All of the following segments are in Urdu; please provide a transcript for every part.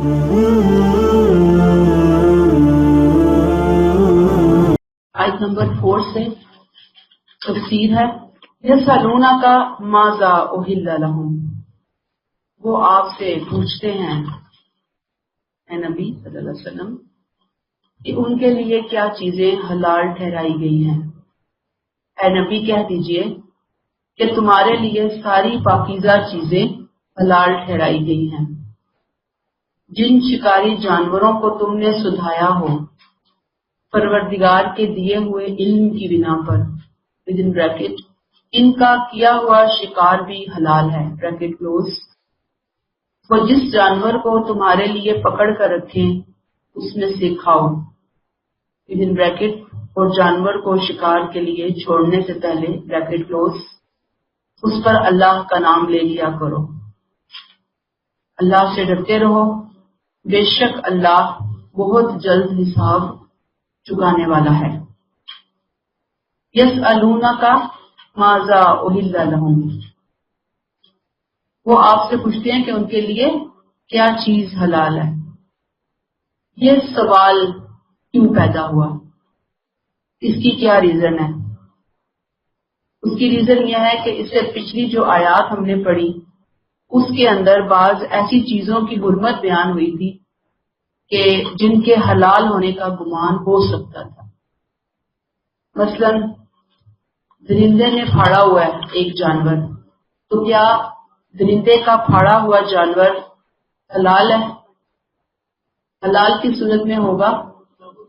آیت نمبر 4 سے تفسیر ہے، یسألونک کا ماذا احل لہم، وہ آپ سے پوچھتے ہیں اے نبی صلی اللہ علیہ وسلم کہ ان کے لیے کیا چیزیں حلال ٹھہرائی گئی ہیں۔ اے نبی کہہ دیجئے کہ تمہارے لیے ساری پاکیزہ چیزیں حلال ٹھہرائی گئی ہیں، جن شکاری جانوروں کو تم نے سدھایا ہو پروردگار کے دیے ہوئے علم کی بنا پر، within bracket ان کا کیا ہوا شکار بھی حلال ہے bracket close، وہ جس جانور کو تمہارے لیے پکڑ کر رکھیں اس میں سے کھاؤ within bracket، اور جانور کو شکار کے لیے چھوڑنے سے پہلے bracket close اس پر اللہ کا نام لے لیا کرو، اللہ سے ڈرتے رہو، بے شک اللہ بہت جلد حساب چکانے والا ہے۔ یسألونک ماذا احل لہم، وہ آپ سے پوچھتے ہیں کہ ان کے لیے کیا چیز حلال ہے۔ یہ سوال کیوں پیدا ہوا، اس کی کیا ریزن ہے؟ اس کی ریزن یہ ہے کہ اس سے پچھلی جو آیات ہم نے پڑھی اس کے اندر بعض ایسی چیزوں کی حرمت بیان ہوئی تھی کہ جن کے حلال ہونے کا گمان ہو سکتا تھا۔ مثلا درندے نے پھاڑا ہوا ہے ایک جانور، تو کیا درندے کا پھاڑا ہوا جانور حلال ہے؟ حلال کی صورت میں ہوگا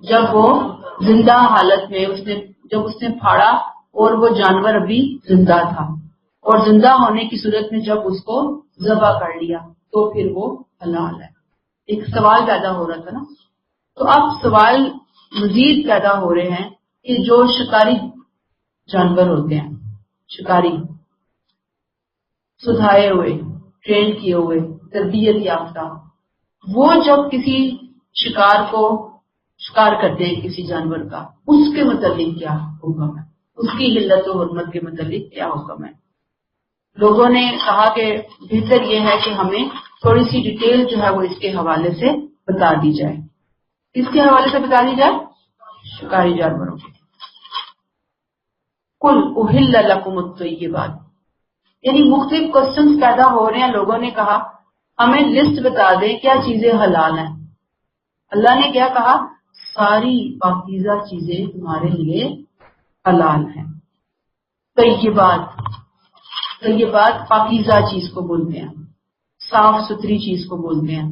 جب وہ زندہ حالت میں جب اس نے پھاڑا اور وہ جانور ابھی زندہ تھا، اور زندہ ہونے کی صورت میں جب اس کو ذبح کر لیا تو پھر وہ حلال ہے۔ ایک سوال پیدا ہو رہا تھا نا، تو اب سوال مزید پیدا ہو رہے ہیں کہ جو شکاری جانور ہوتے ہیں، شکاری سدھائے ہوئے، ٹرین کیے ہوئے، تربیت یافتہ، وہ جب کسی شکار کرتے ہیں کسی جانور کا، اس کے متعلق کیا حکم ہے، اس کی علت و حرمت کے متعلق کیا حکم ہے۔ لوگوں نے کہا کہ بہتر یہ ہے کہ ہمیں تھوڑی سی ڈیٹیل جو ہے وہ اس کے حوالے سے بتا دی جائے۔ کس کے حوالے سے بتا دی جائے؟ شکاری جانوروں کے۔ قل احل لکم الطیبات، یعنی مختلف کوسچنز پیدا ہو رہے ہیں۔ لوگوں نے کہا ہمیں لسٹ بتا دیں کیا چیزیں حلال ہیں۔ اللہ نے کیا کہا؟ ساری پاکیزہ چیزیں تمہارے لیے حلال ہیں۔ طیبات پاکیزہ چیز کو بولتے ہیں، صاف ستھری چیز کو بولتے ہیں۔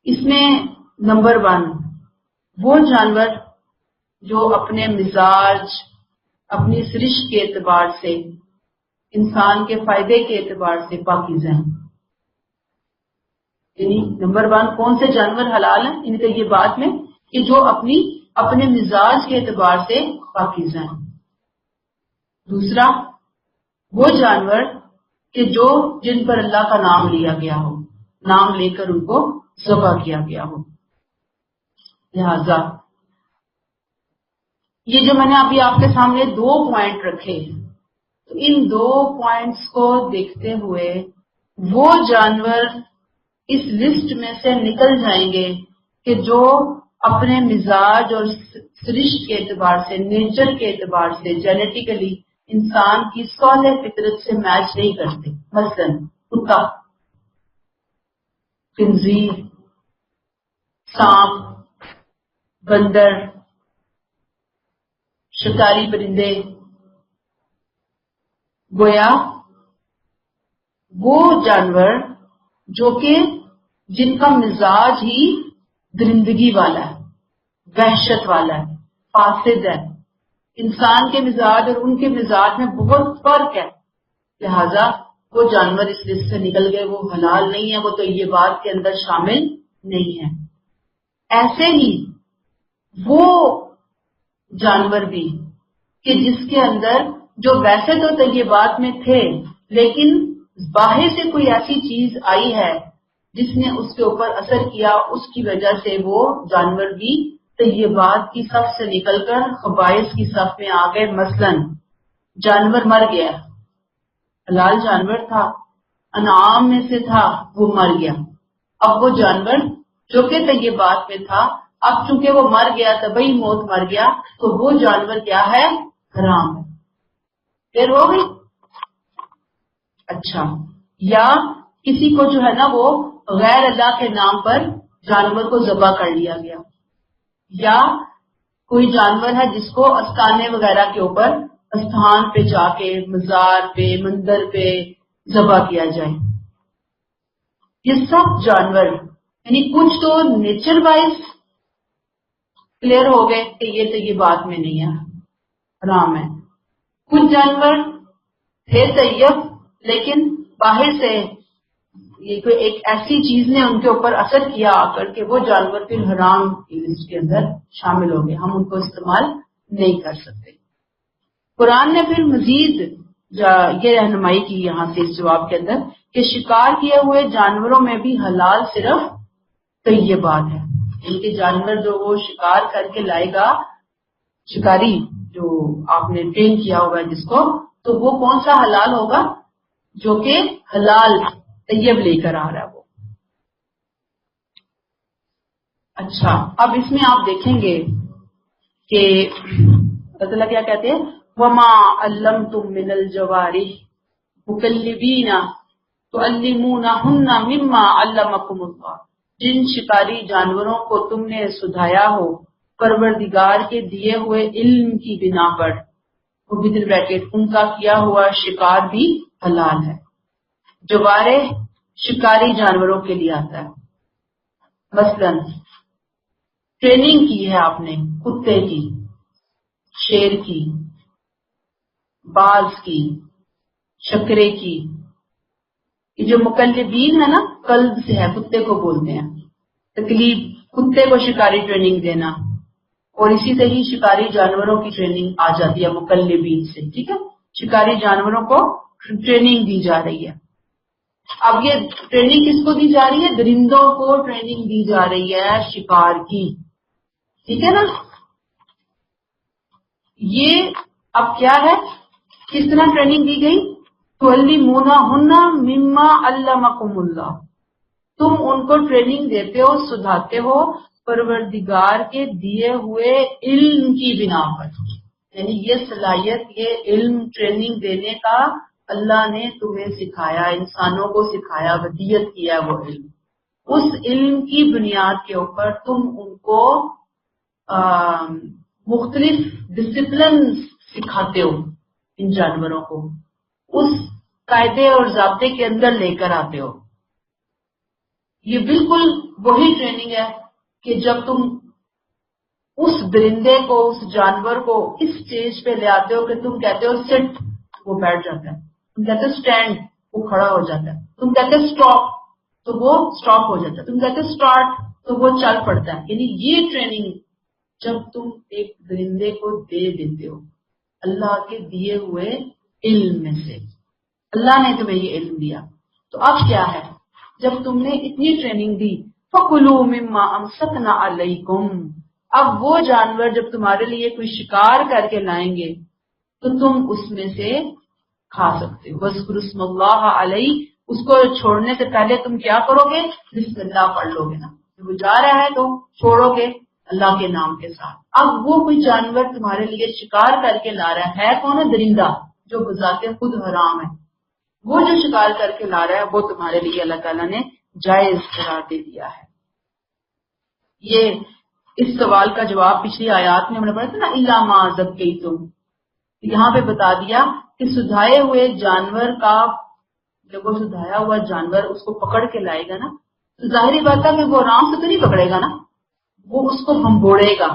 اس میں نمبر 1 وہ جانور جو اپنے مزاج، اپنی سرشت کے اعتبار سے، انسان کے فائدے کے اعتبار سے پاکیزہ ہیں۔ یعنی نمبر 1 کون سے جانور حلال ہیں ان طیبات میں؟ کہ جو اپنے مزاج کے اعتبار سے پاکیزہ ہیں۔ دوسرا وہ جانور کہ جن پر اللہ کا نام لیا گیا ہو، نام لے کر ان کو ذبح کیا گیا ہو۔ لہذا یہ جو میں نے ابھی آپ کے سامنے 2 پوائنٹ رکھے، تو ان 2 پوائنٹس کو دیکھتے ہوئے وہ جانور اس لسٹ میں سے نکل جائیں گے کہ جو اپنے مزاج اور سرشت کے اعتبار سے، نیچر کے اعتبار سے، جینیٹیکلی انسان کی صالح فطرت سے میچ نہیں کرتے۔ مثلا کتا، خنزیر، سانپ، بندر، شکاری پرندے، گویا وہ جانور جو کہ جن کا مزاج ہی درندگی والا ہے، وحشت والا ہے، فاسد ہے، انسان کے مزاج اور ان کے مزاج میں بہت فرق ہے، لہذا وہ جانور اس لسٹ سے نکل گئے، وہ حلال نہیں ہے، وہ تو یہ بات کے اندر شامل نہیں ہے۔ ایسے ہی وہ جانور بھی کہ جس کے اندر جو ویسے تو طیبات میں تھے لیکن باہر سے کوئی ایسی چیز آئی ہے جس نے اس کے اوپر اثر کیا، اس کی وجہ سے وہ جانور بھی طیبات کی صف سے نکل کر خبائث کی صف میں آ گئے۔ مثلا جانور مر گیا، حلال جانور تھا، انعام میں سے تھا، وہ مر گیا، اب وہ جانور جو کہ طیبات میں تھا، اب چونکہ وہ مر گیا، طبعی موت مر گیا، تو وہ جانور کیا ہے؟ حرام ہے. پھر ہو گئی. اچھا، یا کسی کو جو ہے نا وہ غیر اللہ کے نام پر جانور کو ذبح کر لیا گیا، یا کوئی جانور ہے جس کو استانے وغیرہ کے اوپر استھان پہ جا کے مزار پہ مندر پہ ذبح کیا جائے. یہ سب جانور یعنی کچھ تو نیچر وائز کلیئر ہو گئے کہ یہ بات میں نہیں ہے، حرام ہے. کچھ جانور تھے طیب لیکن باہر سے یہ کوئی ایک ایسی چیز نے ان کے اوپر اثر کیا آ کر کے وہ جانور پھر حرام کی لسٹ کے اندر شامل ہو گئے، ہم ان کو استعمال نہیں کر سکتے. قرآن نے پھر مزید یہ رہنمائی کی یہاں سے اس جواب کے اندر کہ شکار کیے ہوئے جانوروں میں بھی حلال صرف طیبات ہے. ان کے جانور جو وہ شکار کر کے لائے گا، شکاری جو آپ نے ٹرین کیا ہوگا جس کو، تو وہ کون سا حلال ہوگا؟ جو کہ حلال طیب لے کر آ رہا ہے وہ. اچھا، اب اس میں آپ دیکھیں گے کہ اللہ تعالیٰ کیا کہتے ہیں، وما علمتم من الجوارح مکلبین تعلمونہن مما علمکم اللہ. جن شکاری جانوروں کو تم نے سدھایا ہو پروردگار کے دیے ہوئے علم کی بنا پر، وہ بدل بریکٹ ان کا کیا ہوا شکار بھی حلال ہے. جوارح شکاری جانوروں کے لیے آتا ہے. مثلا ٹریننگ کی ہے آپ نے کتے کی، شیر کی، باز کی، شکرے کی. یہ جو مکلبین ہے نا، قلب سے ہے، کتے کو بولتے ہیں. تکلیف، کتے کو شکاری ٹریننگ دینا، اور اسی سے ہی شکاری جانوروں کی ٹریننگ آ جاتی ہے مکلبین سے. ٹھیک ہے، شکاری جانوروں کو ٹریننگ دی جا رہی ہے. اب یہ ٹریننگ کس کو دی جا رہی ہے؟ درندوں کو ٹریننگ دی جا رہی ہے شکار کی. ٹھیک ہے نا. یہ اب کیا ہے، کس طرح ٹریننگ دی گئی؟ تعلمونہن مما علمکم اللہ. تم ان کو ٹریننگ دیتے ہو، سدھاتے ہو پروردگار کے دیے ہوئے علم کی بنا پر. یعنی یہ صلاحیت، یہ علم ٹریننگ دینے کا اللہ نے تمہیں سکھایا، انسانوں کو سکھایا، ودیت کیا وہ علم. اس علم کی بنیاد کے اوپر تم ان کو مختلف ڈسپلن سکھاتے ہو، ان جانوروں کو اس قاعدے اور ضابطے کے اندر لے کر آتے ہو. یہ بالکل وہی ٹریننگ ہے کہ جب تم اس درندے کو، اس جانور کو اس سٹیج پہ لے آتے ہو کہ تم کہتے ہو سٹ، وہ بیٹھ جاتا ہے. تم کہتے ہو اسٹینڈ، وہ کھڑا ہو جاتا ہے. تم کہتے ہو اسٹاپ، تو وہ اسٹاپ ہو جاتا ہے. تم کہتے ہو اسٹارٹ، تو وہ چل پڑتا ہے. یعنی یہ ٹریننگ جب تم ایک درندے کو دے دیتے ہو اللہ کے دیے ہوئے علم میں سے، اللہ نے تمہیں یہ علم دیا، تو اب کیا ہے، جب تم نے اتنی ٹریننگ دی، فَكُلُوا مِمَّا أَمْسَكْنَا عَلَيْكُمْ. اب وہ جانور جب تمہارے لیے کوئی شکار کر کے لائیں گے تو تم اس میں سے کھا سکتے ہو. وَاذْكُرُوا اسْمَ اللَّهِ عَلَيْهِ. اس کو چھوڑنے سے پہلے تم کیا کرو گے؟ بسم اللہ پڑھ لو گے نا. جب وہ جا رہا ہے تو چھوڑو گے اللہ کے نام کے ساتھ. اب وہ کوئی جانور تمہارے لیے شکار کر کے لا رہا ہے کون ہے؟ درندہ، جو بذات خود حرام ہے. وہ جو شکار کر کے لا رہا ہے وہ تمہارے لیے اللہ تعالیٰ نے جائز قرار دے دیا ہے. یہ اس سوال کا جواب پچھلی آیات میں ہم نے پڑھا تھا نا، الا ما ذکیتم. یہاں پہ بتا دیا کہ سدھائے ہوئے جانور کا، جب وہ سدھایا ہوا جانور اس کو پکڑ کے لائے گا نا، تو ظاہری بات ہے کہ وہ آرام سے تو نہیں پکڑے گا نا، وہ اس کو بھمبوڑے گا،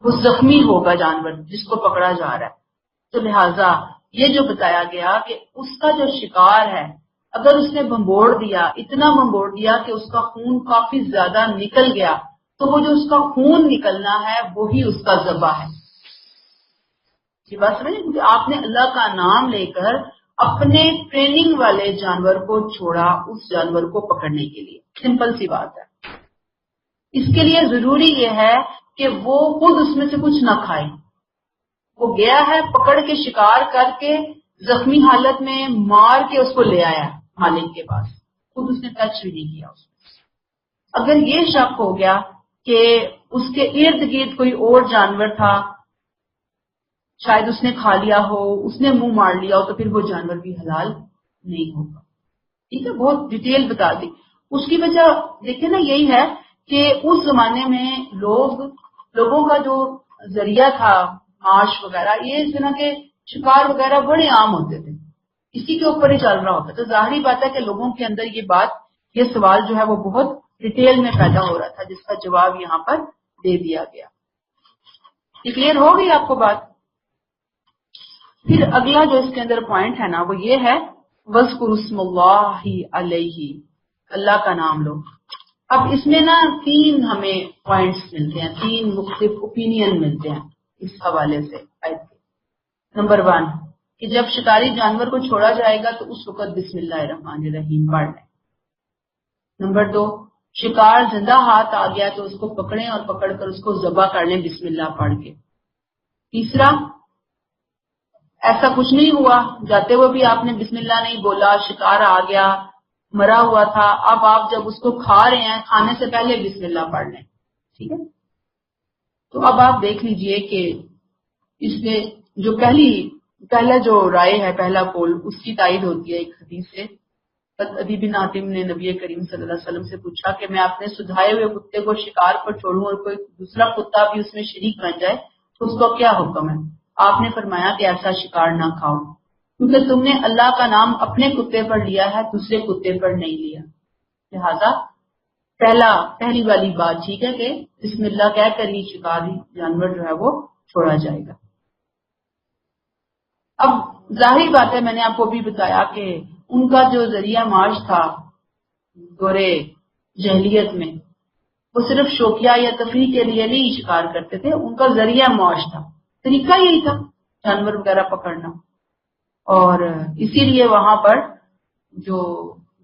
وہ زخمی ہوگا جانور جس کو پکڑا جا رہا ہے. تو لہٰذا یہ جو بتایا گیا کہ اس کا جو شکار ہے اگر اس نے بھمبوڑ دیا، اتنا بھمبوڑ دیا کہ اس کا خون کافی زیادہ نکل گیا، تو وہ جو اس کا خون نکلنا ہے وہی اس کا ذبح ہے. یہ بات سمجھیں، کیونکہ آپ نے اللہ کا نام لے کر اپنے ٹریننگ والے جانور کو چھوڑا اس جانور کو پکڑنے کے لیے. سمپل سی بات ہے. اس کے لیے ضروری یہ ہے کہ وہ خود اس میں سے کچھ نہ کھائے. وہ گیا ہے پکڑ کے شکار کر کے زخمی حالت میں مار کے اس کو لے آیا مالک کے پاس، خود اس نے ٹچ بھی نہیں کیا اس میں۔ اگر یہ شک ہو گیا کہ اس کے ارد گرد کوئی اور جانور تھا، شاید اس نے کھا لیا ہو، اس نے منہ مار لیا ہو، تو پھر وہ جانور بھی حلال نہیں ہوگا۔ ٹھیک ہے، بہت ڈیٹیل بتا دی۔ اس کی وجہ دیکھیں نا یہی ہے کہ اس زمانے میں لوگوں کا جو ذریعہ تھا معاش وغیرہ، یہ اس طرح کے شکار وغیرہ بڑے عام ہوتے تھے، اسی کے اوپر ہی چل رہا ہوتا تو ظاہری بات ہے کہ لوگوں کے اندر یہ سوال جو ہے وہ بہت ڈیٹیل میں پیدا ہو رہا تھا، جس کا جواب یہاں پر دے دیا گیا۔ یہ کلیئر ہو گئی آپ کو بات؟ پھر اگلا جو اس کے اندر پوائنٹ ہے نا وہ یہ ہے وَاذْكُرُوا اسْمَ اللَّهِ عَلَيْهِ، اللہ کا نام لو۔ اب اس میں نا 3 ہمیں پوائنٹس ملتے ہیں، 3 مختلف اوپینین ملتے ہیں اس حوالے سے آیت کے۔ نمبر 1 کہ جب شکاری جانور کو چھوڑا جائے گا تو اس وقت بسم اللہ الرحمن الرحیم پڑھ لیں۔ نمبر 2 شکار زندہ ہاتھ آ گیا تو اس کو پکڑیں اور پکڑ کر اس کو ذبح کر لیں بسم اللہ پڑھ کے۔ تیسرا ایسا کچھ نہیں ہوا، جاتے ہوئے بھی آپ نے بسم اللہ نہیں بولا، شکار آ گیا مرا ہوا تھا، اب آپ جب اس کو کھا رہے ہیں کھانے سے پہلے بسم اللہ پڑھ لیں۔ ٹھیک ہے، تو اب آپ دیکھ لیجئے کہ اس میں جو پہلا جو رائے ہے، پہلا قول، اس کی تائید ہوتی ہے ایک حدیث سے۔ عدی بن حاتم نے نبی کریم صلی اللہ علیہ وسلم سے پوچھا کہ میں اپنے سدھائے ہوئے کتے کو شکار پر چھوڑوں اور کوئی دوسرا کتا بھی اس میں شریک بن جائے تو اس کو کیا حکم ہے؟ آپ نے فرمایا کہ ایسا شکار نہ کھاؤ، کیونکہ تم نے اللہ کا نام اپنے کتے پر لیا ہے، دوسرے کتے پر نہیں لیا۔ لہذا پہلی والی بات ٹھیک ہے کہ بسم اللہ کہہ کر ہی شکاری جانور جو ہے وہ چھوڑا جائے گا۔ اب ظاہری بات ہے، میں نے آپ کو بھی بتایا کہ ان کا جو ذریعہ معاش تھا دورے جہلیت میں، وہ صرف شوقیہ یا تفریح کے لیے نہیں شکار کرتے تھے، ان کا ذریعہ معاش تھا، طریقہ یہی تھا جانور وغیرہ پکڑنا، اور اسی لیے وہاں پر جو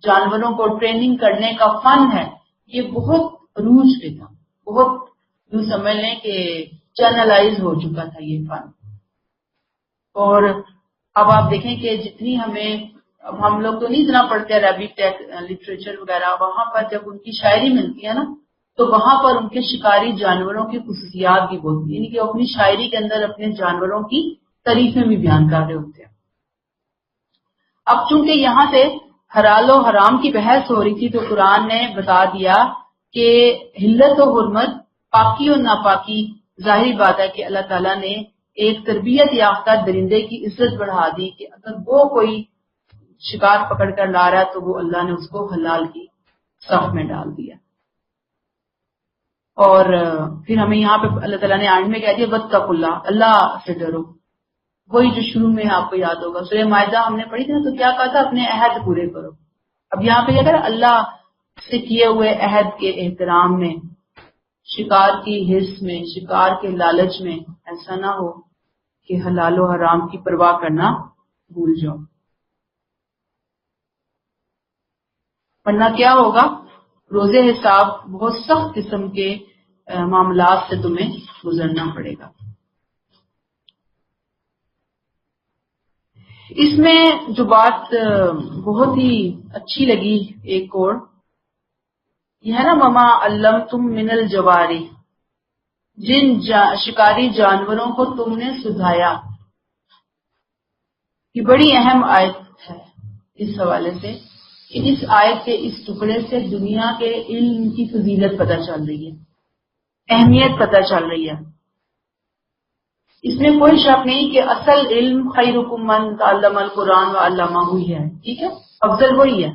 جانوروں کو ٹریننگ کرنے کا فن ہے یہ بہت عروج پہ تھا، بہت یوں سمجھ لیں کہ چینلائز ہو چکا تھا یہ فن۔ اور اب آپ دیکھیں کہ جتنی اب ہم لوگ تو نہیں اتنا پڑھتے عربک لٹریچر وغیرہ، وہاں پر جب ان کی شاعری ملتی ہے نا تو وہاں پر ان کے شکاری جانوروں کی خصوصیات بھی بولتی ہیں، یعنی کہ اپنی شاعری کے اندر اپنے جانوروں کی تعریفیں بھی بیان کر رہے ہوتے ہیں۔ اب چونکہ یہاں سے حلال و حرام کی بحث ہو رہی تھی تو قرآن نے بتا دیا کہ حلت و حرمت، پاکی اور ناپاکی، ظاہری بات ہے کہ اللہ تعالیٰ نے ایک تربیت یافتہ درندے کی عزت بڑھا دی کہ اگر وہ کوئی شکار پکڑ کر لا رہا ہے تو وہ اللہ نے اس کو حلال کی صف میں ڈال دیا۔ اور پھر ہمیں یہاں پہ اللہ تعالیٰ نے آئند میں کہہ دیا واتقوا اللہ، اللہ سے ڈرو، وہی جو شروع میں آپ کو یاد ہوگا سورہ مائدہ ہم نے پڑھی تھی نا، تو کیا کہا تھا؟ اپنے عہد پورے کرو۔ اب یہاں پہ اگر اللہ سے کیے ہوئے عہد کے احترام میں، شکار کی حرص میں، شکار کے لالچ میں ایسا نہ ہو کہ حلال و حرام کی پرواہ کرنا بھول جاؤ، ورنہ کیا ہوگا؟ روزے حساب بہت سخت قسم کے معاملات سے تمہیں گزرنا پڑے گا۔ اس میں جو بات بہت ہی اچھی لگی ایک اور یہ ہے نا وما علمتم من الجواری، جن شکاری جانوروں کو تم نے سدھایا، یہ بڑی اہم آیت ہے اس حوالے سے کہ اس آیت کے اس ٹکڑے سے دنیا کے علم کی فضیلت پتہ چل رہی ہے، اہمیت پتہ چل رہی ہے۔ اس میں کوئی شک نہیں کہ اصل علم خیرکم من تعلم القرآن وعلمہ ہی ہے، ٹھیک ہے، افضل وہی ہے،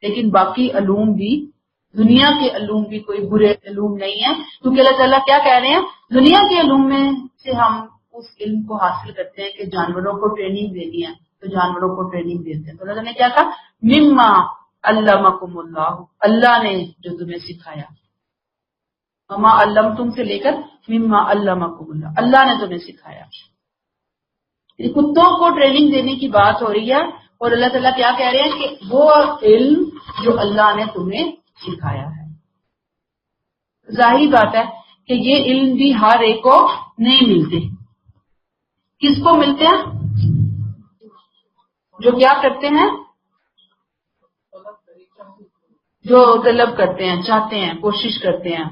لیکن باقی علوم بھی، دنیا کے علوم بھی کوئی برے علوم نہیں ہے، کیونکہ اللہ تعالیٰ کیا کہہ رہے ہیں؟ دنیا کے علوم میں سے ہم اس علم کو حاصل کرتے ہیں کہ جانوروں کو ٹریننگ دینی ہے تو جانوروں کو ٹریننگ دیتے ہیں۔ تو اللہ تعالیٰ نے کیا کہا؟ مما علمکم اللہ، اللہ نے جو تمہیں سکھایا، مما علمتم سے لے کر مما علمکم اللہ، اللہ نے تمہیں سکھایا۔ کتوں کو ٹریننگ دینے کی بات ہو رہی ہے اور اللہ تعالیٰ کیا کہہ رہے ہیں کہ وہ علم جو اللہ نے تمہیں سکھایا ہے۔ ظاہری بات ہے کہ یہ علم بھی ہر ایک کو نہیں ملتے، کس کو ملتے ہیں؟ جو کیا کرتے ہیں؟ جو طلب کرتے ہیں، چاہتے ہیں، کوشش کرتے ہیں،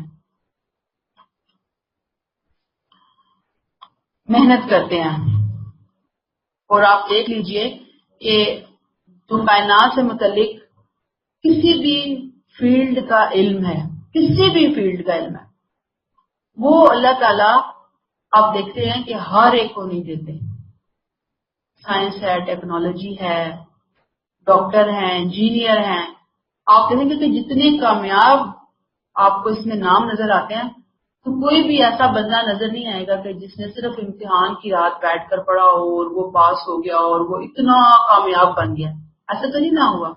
محنت کرتے ہیں. اور آپ دیکھ لیجئے کہ جو کائنات سے متعلق کسی بھی فیلڈ کا علم ہے، کسی بھی فیلڈ کا علم ہے، وہ اللہ تعالیٰ آپ دیکھتے ہیں کہ ہر ایک کو نہیں دیتے. سائنس ہے، ٹیکنالوجی ہے، ڈاکٹر ہیں، انجینئر ہیں. آپ دیکھیں گے کہ جتنے کامیاب آپ کو اس میں نام نظر آتے ہیں تو کوئی بھی ایسا بندہ نظر نہیں آئے گا کہ جس نے صرف امتحان کی رات بیٹھ کر پڑھا ہو اور وہ پاس ہو گیا اور وہ اتنا کامیاب بن گیا. ایسا تو نہیں نہ ہوا.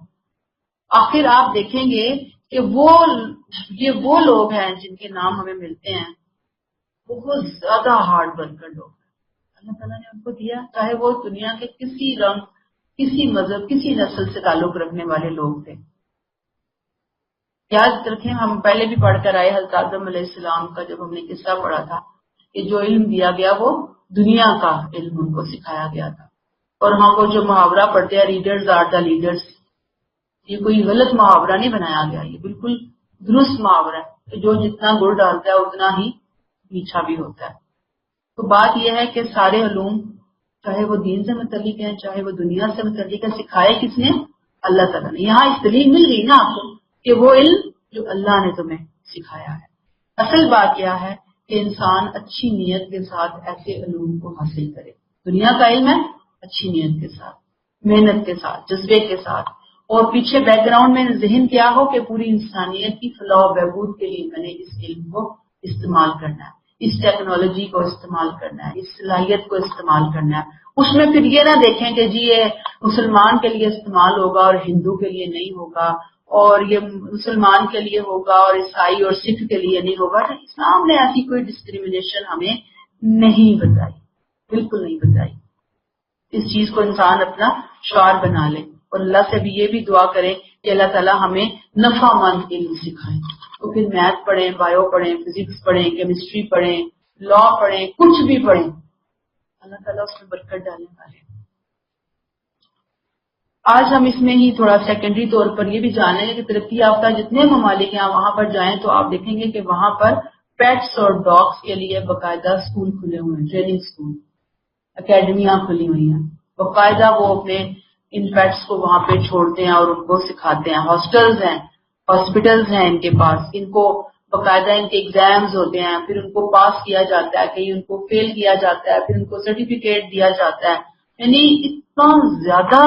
آخر آپ دیکھیں گے کہ وہ لوگ ہیں جن کے نام ہمیں ملتے ہیں، بہت زیادہ ہارڈ ورکر لوگ. اللہ تعالیٰ نے ان کو دیا، چاہے وہ دنیا کے کسی رنگ، کسی مذہب، کسی نسل سے تعلق رکھنے والے لوگ تھے. یاد رکھیں، ہم پہلے بھی پڑھ کر آئے حضرت آدم علیہ السلام کا جب ہم نے قصہ پڑھا تھا کہ جو علم دیا گیا وہ دنیا کا علم ان کو سکھایا گیا تھا. اور ہم وہ جو محاورہ پڑھتے ہیں ریڈرز آر دا لیڈرز، یہ کوئی غلط محاورہ نہیں بنایا گیا، یہ بالکل درست محاورہ ہے کہ جو جتنا گڑ ڈالتا ہے اتنا ہی میٹھا بھی ہوتا ہے. تو بات یہ ہے کہ سارے علوم چاہے وہ دین سے متعلق ہیں، چاہے وہ دنیا سے متعلق ہے، سکھائے کس نے؟ اللہ تعالیٰ نے. یہاں اس دلیل مل گئی نا آپ کو کہ وہ علم جو اللہ نے تمہیں سکھایا ہے. اصل بات کیا ہے کہ انسان اچھی نیت کے ساتھ ایسے علوم کو حاصل کرے. دنیا کا علم ہے اچھی نیت کے ساتھ، محنت کے ساتھ، جذبے کے ساتھ، اور پیچھے بیک گراؤنڈ میں ذہن کیا ہو کہ پوری انسانیت کی فلاح و بہبود کے لیے میں نے اس علم کو استعمال کرنا ہے، اس ٹیکنالوجی کو استعمال کرنا ہے، اس صلاحیت کو استعمال کرنا ہے. اس میں پھر یہ نہ دیکھیں کہ جی یہ مسلمان کے لیے استعمال ہوگا اور ہندو کے لیے نہیں ہوگا، اور یہ مسلمان کے لیے ہوگا اور عیسائی اور سکھ کے لیے نہیں ہوگا. اسلام نے ایسی کوئی ڈسکریمنیشن ہمیں نہیں بتائی، بالکل نہیں بتائی. اس چیز کو انسان اپنا شعار بنا لے اور اللہ سے بھی یہ بھی دعا کرے کہ اللہ تعالیٰ ہمیں نفع مند علم سکھائے. تو پھر میتھ پڑھیں، بایو پڑھیں، فزکس پڑھیں، کیمسٹری پڑھیں، لا پڑھیں، کچھ بھی پڑھیں، اللہ تعالیٰ اس میں برکت ڈالنے والے. آج ہم اس میں ہی تھوڑا سیکنڈری طور پر یہ بھی جانیں گے کہ ترقی یافتہ جتنے ممالک ہیں وہاں پر جائیں تو آپ دیکھیں گے کہ وہاں پر پیٹس اور ڈاگس کے لیے باقاعدہ اسکول کھلے ہوئے ہیں، ٹریننگ اسکول، اکیڈمیاں کھلی ہوئی ہیں. باقاعدہ وہ اپنے ان پیٹس کو وہاں پہ چھوڑتے ہیں اور ان کو سکھاتے ہیں. ہاسٹلز ہیں، ہاسپٹلز ہیں ان کے پاس، ان کو باقاعدہ ان کے ایگزامز ہوتے ہیں، پھر ان کو پاس کیا جاتا ہے، کہیں ان کو فیل کیا جاتا ہے، پھر ان کو سرٹیفکیٹ دیا جاتا ہے. یعنی اتنا زیادہ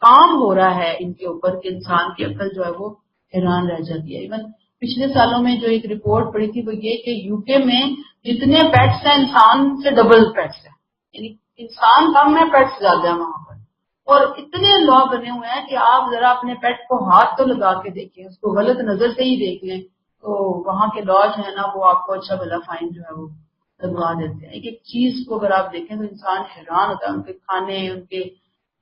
کام ہو رہا ہے ان کے اوپر کہ انسان کی عقل جو ہے وہ حیران رہ جاتی ہے. ایون پچھلے سالوں میں جو ایک رپورٹ پڑی تھی وہ یہ کہ یو کے میں جتنے پیٹس ہیں انسان سے ڈبل پیٹس ہیں، یعنی انسان کم ہے، پیٹس زیادہ ہیں وہاں پر. اور اتنے لا بنے ہوئے ہیں کہ آپ ذرا اپنے پیٹ کو ہاتھ تو لگا کے دیکھیں، اس کو غلط نظر سے ہی دیکھ لیں تو وہاں کے لا جو ہے نا وہ آپ کو اچھا بھلا فائن جو ہے وہ لگوا دیتے ہیں. ایک ایک چیز کو اگر آپ دیکھیں تو انسان حیران ہوتا ہے. ان کے کھانے، ان کے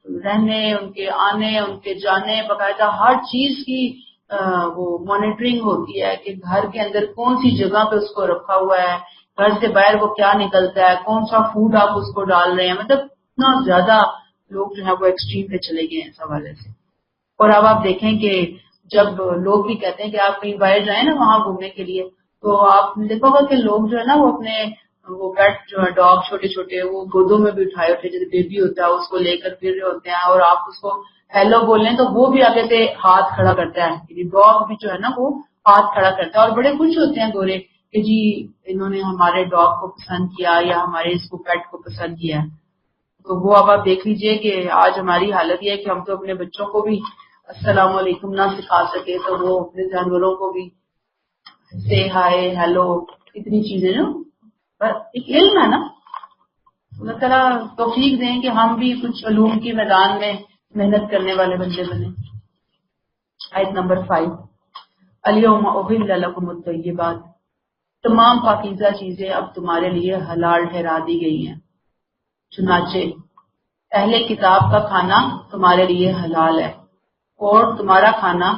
رہنے، ان کے آنے، ان کے جانے، باقاعدہ ہر چیز کی وہ مانیٹرنگ ہوتی ہے کہ گھر کے اندر کون سی جگہ پہ اس کو رکھا ہوا ہے، گھر سے باہر وہ کیا نکلتا ہے، کون سا فوڈ آپ اس کو ڈال رہے ہیں. مطلب اتنا زیادہ لوگ جو ہے وہ ایکسٹریم پہ چلے گئے ہیں اس حوالے سے. اور اب آپ دیکھیں کہ جب لوگ بھی کہتے ہیں کہ آپ کہیں باہر جائیں نا وہاں گھومنے کے لیے تو آپ دیکھو گا کہ لوگ جو ہے نا وہ اپنے وہ پیٹ جو ہے ڈاگ چھوٹے چھوٹے وہ گودوں میں بھی اٹھائے ہوتے ہیں، جیسے بیبی ہوتا ہے اس کو لے کر پھر رہے ہوتے ہیں، اور آپ اس کو ہیلو بولیں تو وہ بھی آگے سے ہاتھ کھڑا کرتا ہے. ڈاگ بھی جو ہے نا وہ ہاتھ کھڑا کرتا ہے اور بڑے خوش ہوتے ہیں گورے کہ جی انہوں نے ہمارے ڈاگ کو پسند کیا یا ہمارے اس کو پیٹ کو پسند کیا. تو وہ اب آپ دیکھ لیجئے کہ آج ہماری حالت یہ ہے کہ ہم تو اپنے بچوں کو بھی السلام علیکم نہ سکھا سکے تو وہ اپنے جانوروں کو بھی سے ہائے ہیلو اتنی چیزیں نا، پر ایک علم ہے نا. اللہ تعالیٰ توفیق دیں کہ ہم بھی کچھ علوم کے میدان میں محنت کرنے والے بندے بنے. آیت نمبر 5، الیوم احل لکم الطیبات، تمام پاکیزہ چیزیں اب تمہارے لیے حلال ٹھہرا دی گئی ہیں. چنانچہ اہل کتاب کا کھانا تمہارے لیے حلال ہے اور تمہارا کھانا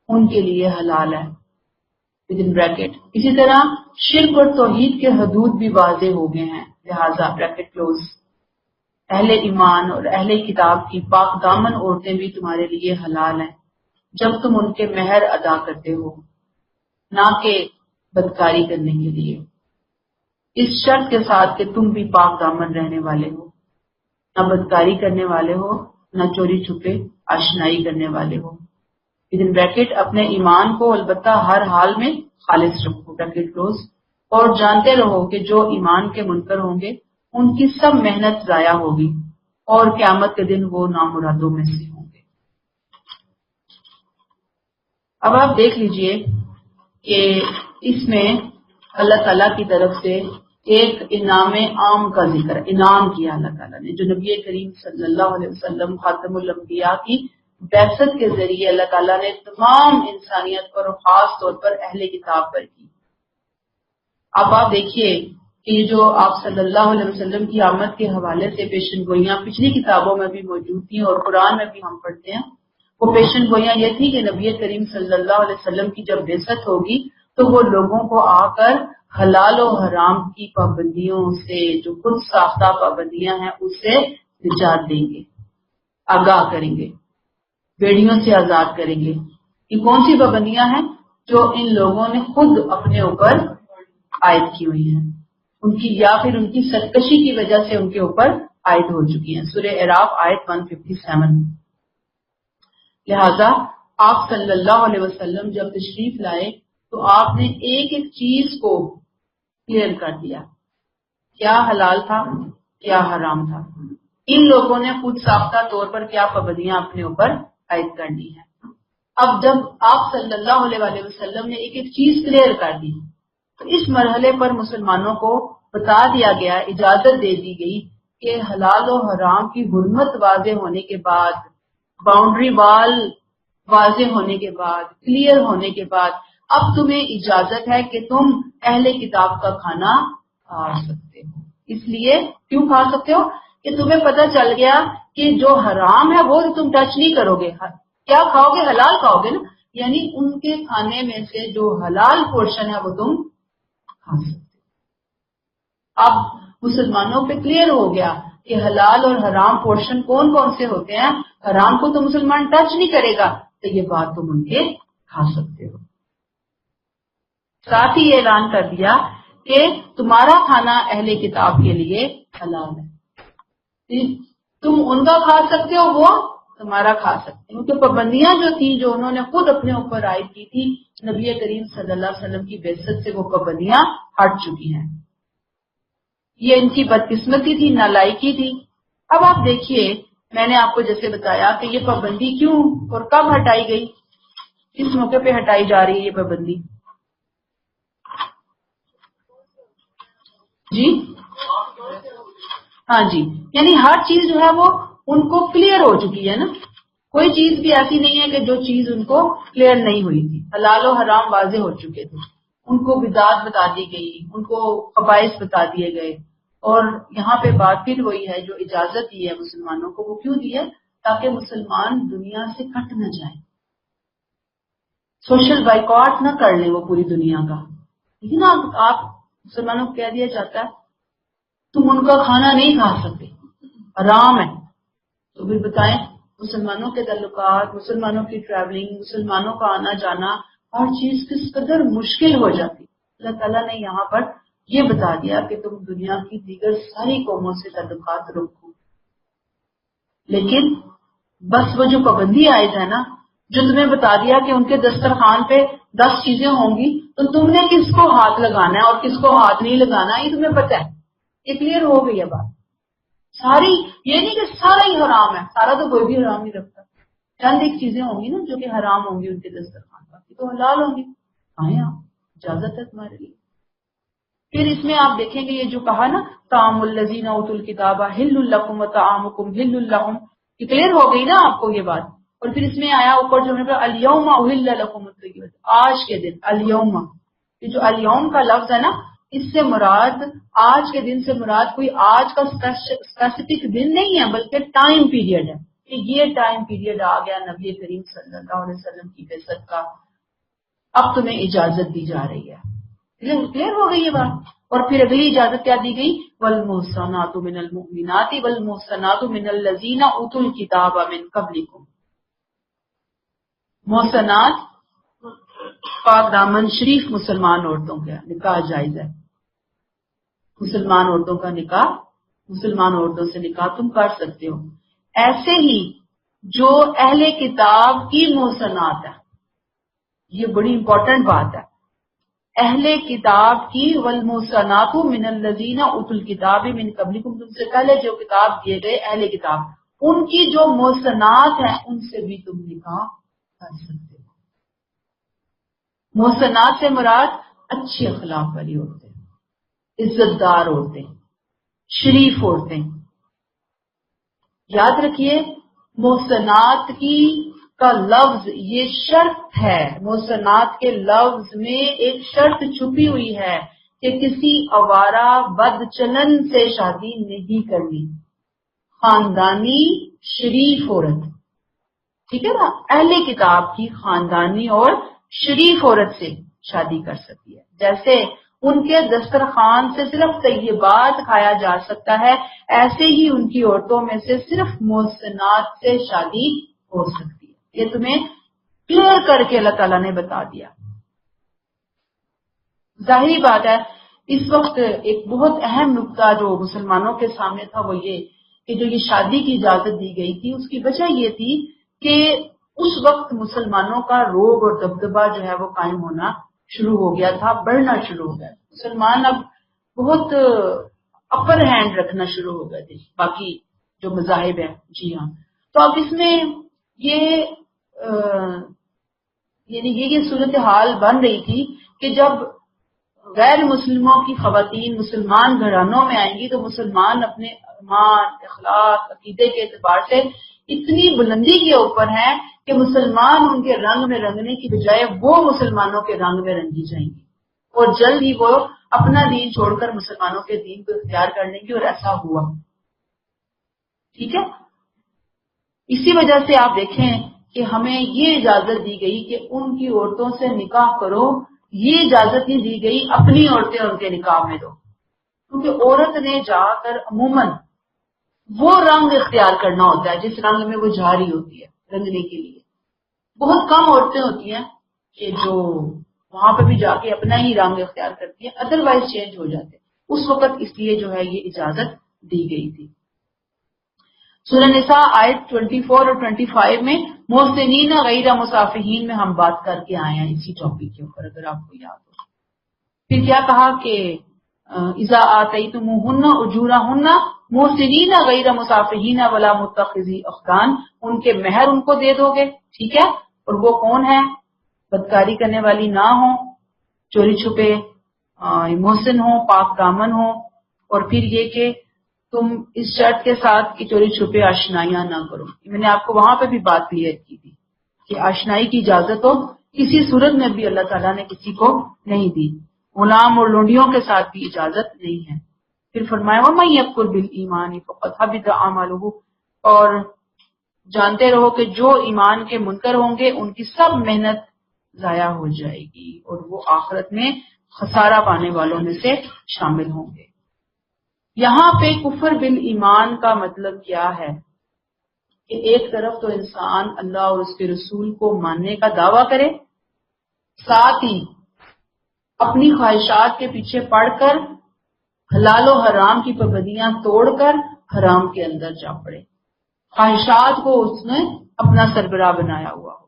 ان کے لیے حلال ہے. within bracket. اسی طرح شرک اور توحید کے حدود بھی واضح ہو گئے ہیں، لہذا بریکٹ کلوز. اہل ایمان اور اہل کتاب کی پاک دامن عورتیں بھی تمہارے لیے حلال ہیں جب تم ان کے مہر ادا کرتے ہو، نہ کہ بدکاری کرنے کے لیے، اس شرط کے ساتھ کہ تم بھی پاک دامن رہنے والے ہو، نہ بدکاری کرنے والے ہو، نہ چوری چھپے آشنائی کرنے والے ہو۔ ودن بریکٹ اپنے ایمان کو البتہ ہر حال میں خالص رکھو، بریکٹ کلوز، اور جانتے رہو کہ جو ایمان کے منکر ہوں گے ان کی سب محنت ضائع ہوگی اور قیامت کے دن وہ نامرادوں میں سے ہوں گے۔ اب آپ دیکھ لیجئے کہ اس میں اللہ تعالیٰ کی طرف سے ایک انعام عام کا ذکر، انعام کیا اللہ تعالیٰ نے، جو نبی کریم صلی اللہ علیہ وسلم خاتم الانبیاء کی بعثت کے ذریعے اللہ تعالیٰ نے تمام انسانیت پر اور خاص طور پر اہل کتاب پر کی۔ اب آپ دیکھیے کہ یہ جو آپ صلی اللہ علیہ وسلم کی آمد کے حوالے سے پیشن گوئیاں پچھلی کتابوں میں بھی موجود تھیں اور قرآن میں بھی ہم پڑھتے ہیں، وہ پیشن گوئیاں یہ تھی کہ نبی کریم صلی اللہ علیہ وسلم کی جب بعثت ہوگی تو وہ لوگوں کو آ کر حلال و حرام کی پابندیوں سے، جو خود ساختہ پابندیاں ہیں، اس سے نجات دیں گے، آگاہ کریں گے، بیڑیوں سے آزاد کریں گے۔ یہ کون سی پابندیاں ہیں؟ جو ان لوگوں نے خود اپنے اوپر عائد کی ہوئی ہیں، ان کی یا پھر ان کی سرکشی کی وجہ سے ان کے اوپر عائد ہو چکی ہیں۔ سورہ اعراف آیت 157۔ لہذا آپ صلی اللہ علیہ وسلم جب تشریف لائے تو آپ نے ایک ایک چیز کو کلیئر کر دیا، کیا حلال تھا، کیا حرام تھا، ان لوگوں نے خود ساختہ طور پر کیا پابندیاں اپنے اوپر عائد کرنی ہے۔ اب جب آپ صلی اللہ علیہ وسلم نے ایک ایک چیز کلیئر کر دی تو اس مرحلے پر مسلمانوں کو بتا دیا گیا، اجازت دے دی گئی کہ حلال و حرام کی حرمت واضح ہونے کے بعد، باؤنڈری وال واضح ہونے کے بعد، کلیئر ہونے کے بعد، اب تمہیں اجازت ہے کہ تم اہل کتاب کا کھانا کھا سکتے ہو۔ اس لیے کیوں کھا سکتے ہو؟ کہ تمہیں پتہ چل گیا کہ جو حرام ہے وہ تم ٹچ نہیں کرو گے، کیا کھاؤ گے؟ حلال کھاؤ گے نا، یعنی ان کے کھانے میں سے جو حلال پورشن ہے وہ تم کھا سکتے ہو۔ اب مسلمانوں پہ کلیئر ہو گیا کہ حلال اور حرام پورشن کون کون سے ہوتے ہیں، حرام کو تو مسلمان ٹچ نہیں کرے گا، تو یہ بات تم ان کے کھا سکتے ہو۔ ساتھ ہی یہ اعلان کر دیا کہ تمہارا کھانا اہل کتاب کے لیے حلال ہے، تم ان کا کھا سکتے ہو، وہ تمہارا کھا سکتے ہو۔ کیونکہ پابندیاں جو تھیں، جو انہوں نے خود اپنے اوپر عائد کی تھی نبی کریم صلی اللہ علیہ وسلم کی بعثت سے، وہ پابندیاں ہٹ چکی ہیں۔ یہ ان کی بدقسمتی تھی، نالائکی تھی۔ اب آپ دیکھیے، میں نے آپ کو جیسے بتایا کہ یہ پابندی کیوں اور کب ہٹائی گئی، کس موقع پہ ہٹائی جا رہی ہے یہ پابندی؟ جی ہاں جی، یعنی ہر چیز جو ہے وہ ان کو کلیئر ہو چکی ہے نا، کوئی چیز بھی ایسی نہیں ہے کہ جو چیز ان کو کلیئر نہیں ہوئی تھی، حلال و حرام واضح ہو چکے تھے، ان کو بدعت بتا دی گئی، ان کو خبائث بتا دیے گئے۔ اور یہاں پہ بات پھر وہی ہے، جو اجازت دی ہے مسلمانوں کو، وہ کیوں دی ہے؟ تاکہ مسلمان دنیا سے کٹ نہ جائیں، سوشل بائیکاٹ نہ کر لیں وہ پوری دنیا کا۔ لیکن آپ مسلمانوں کو کہہ دیا جاتا ہے تم ان کا کھانا نہیں کھا سکتے، حرام ہے۔ تو پھر بتائیں، مسلمانوں کے تعلقات، مسلمانوں کی ٹریولنگ، مسلمانوں کا آنا جانا، ہر چیز کس قدر مشکل ہو جاتی۔ اللہ تعالیٰ نے یہاں پر یہ بتا دیا کہ تم دنیا کی دیگر ساری قوموں سے تعلقات رکھو، لیکن بس وہ جو پابندی عائد ہے نا، جو تمہیں بتا دیا کہ ان کے دسترخوان پہ 10 چیزیں ہوں گی تو تم نے کس کو ہاتھ لگانا ہے اور کس کو ہاتھ نہیں لگانا، یہ تمہیں پتہ ہے، یہ کلیئر ہو گئی ہے بات ساری۔ یہ نہیں کہ سارا ہی حرام ہے، سارا تو کوئی بھی حرام نہیں رکھتا، چند ایک چیزیں ہوں گی نا جو کہ حرام ہوں گی ان کے دسترخوان پر، تو حلال ہوں گی، کھائیں آپ، اجازت ہے تمہارے لیے۔ پھر اس میں آپ دیکھیں گے یہ جو کہا نا، طعام الذین اوتوا الکتاب حل لکم وطعامکم حل لہم، یہ کلیئر ہو گئی نا آپ کو یہ بات۔ اور پھر اس میں آیا اوپر جو ہے الیوم احل لکم الطیبات، آج کے دن، الیوم، یہ جو الیوم کا لفظ ہے نا، اس سے مراد، آج کے دن سے مراد کوئی آج کا اسپیسیفک دن نہیں ہے، بلکہ ٹائم پیریڈ ہے کہ یہ ٹائم پیریڈ آ گیا نبی کریم صلی اللہ علیہ وسلم کی بعثت کا، اب تمہیں اجازت دی جا رہی ہے۔ کلیئر ہو گئی یہ بات۔ اور پھر اگلی اجازت کیا دی گئی؟ والمحصنات من المؤمنات والمحصنات من الذین اوتوا الکتاب من قبلکم، محسنات پاک دامن شریف مسلمان عورتوں کا نکاح جائز ہے. مسلمان عورتوں کا نکاح، مسلمان عورتوں سے نکاح تم کر سکتے ہو. ایسے ہی جو اہل کتاب کی محسنات ہے، یہ بڑی امپورٹنٹ بات ہے. اہل کتاب کی والمحسنات من الذین اوتوا الکتاب من قبلکم، تم سے پہلے جو کتاب دیے گئے اہل کتاب، ان کی جو محسنات ہیں ان سے بھی تم نکاح کر سکتے ہو. محسنات سے مراد اچھی اخلاق والی عورتیں، عزت دار عورتیں، شریف عورتیں. یاد رکھیے محسنات کی کا لفظ یہ شرط ہے. محسنات کے لفظ میں ایک شرط چھپی ہوئی ہے کہ کسی آوارہ بد چلن سے شادی نہیں کرنی. خاندانی شریف عورت، ٹھیک ہے نا، اہل کتاب کی خاندانی اور شریف عورت سے شادی کر سکتی ہے. جیسے ان کے دسترخوان سے صرف طیبات کھایا جا سکتا ہے، ایسے ہی ان کی عورتوں میں سے صرف محسنات سے شادی ہو سکتی ہے. یہ تمہیں کلیئر کر کے اللہ تعالیٰ نے بتا دیا. ظاہری بات ہے اس وقت ایک بہت اہم نقطہ جو مسلمانوں کے سامنے تھا وہ یہ کہ جو یہ شادی کی اجازت دی گئی تھی اس کی وجہ یہ تھی کہ اس وقت مسلمانوں کا روب اور دبدبہ جو ہے وہ قائم ہونا شروع ہو گیا تھا، بڑھنا شروع ہو گیا. مسلمان اب بہت اپر ہینڈ رکھنا شروع ہو گئے تھے باقی جو مذاہب ہیں. جی ہاں، تو اب اس میں یعنی یہ صورتحال بن رہی تھی کہ جب غیر مسلموں کی خواتین مسلمان گھرانوں میں آئیں گی تو مسلمان اپنے ایمان، اخلاق، عقیدے کے اعتبار سے اتنی بلندی کے اوپر ہیں کہ مسلمان ان کے رنگ میں رنگنے کی بجائے وہ مسلمانوں کے رنگ میں رنگی جائیں گی اور جلد ہی وہ اپنا دین چھوڑ کر مسلمانوں کے دین کو اختیار کر لیں گی. اور ایسا ہوا. ٹھیک ہے، اسی وجہ سے آپ دیکھیں کہ ہمیں یہ اجازت دی گئی کہ ان کی عورتوں سے نکاح کرو. یہ اجازت نہیں دی گئی اپنی عورتیں ان کے نکاح میں دو، کیونکہ عورت نے جا کر عموماً وہ رنگ اختیار کرنا ہوتا ہے جس رنگ میں وہ جا رہی ہوتی ہے رنگنے کے لیے. بہت کم عورتیں ہوتی ہیں کہ جو وہاں پہ بھی جا کے اپنا ہی رنگ اختیار کرتی ہیں، ادروائز چینج ہو جاتے ہیں. اس وقت اس لیے جو ہے یہ اجازت دی گئی تھی. سورہ نساء آیت 24 اور 25 میں محسنین غیر مصافحین میں ہم بات کر کے آئے ہیں اسی ٹاپک کے اوپر، اگر آپ کو یاد ہو. پھر کیا کہا کہ اذا آتیتموہن اجورہن محسنین غیر مصافحین ولا متخذی اخدان، ان کے مہر ان کو دے دو گے، ٹھیک ہے، اور وہ کون ہے؟ بدکاری کرنے والی نہ ہوں، چوری چھپے محسن ہوں، پاک دامن ہوں. اور پھر یہ کہ تم اس شرط کے ساتھ کہ چوری چھپے آشنائیاں نہ کرو. میں نے آپ کو وہاں پہ بھی بات کلیئر کی تھی کہ آشنائی کی اجازت تو کسی صورت میں بھی اللہ تعالیٰ نے کسی کو نہیں دی. غلام اور لونڈیوں کے ساتھ بھی اجازت نہیں ہے. پھر فرمایا وَمَن يَكْفُرْ بِالْإِيمَانِ فَقَدْ حَبِطَ عَمَلُهُ، اور جانتے رہو کہ جو ایمان کے منکر ہوں گے ان کی سب محنت ضائع ہو جائے گی اور وہ آخرت میں خسارہ پانے والوں میں سے شامل ہوں گے. یہاں پہ کفر بالایمان کا مطلب کیا ہے کہ ایک طرف تو انسان اللہ اور اس کے رسول کو ماننے کا دعویٰ کرے، ساتھ ہی اپنی خواہشات کے پیچھے پڑ کر حلال و حرام کی پابندیاں توڑ کر حرام کے اندر جا پڑے، خواہشات کو اس نے اپنا سربراہ بنایا ہوا ہو.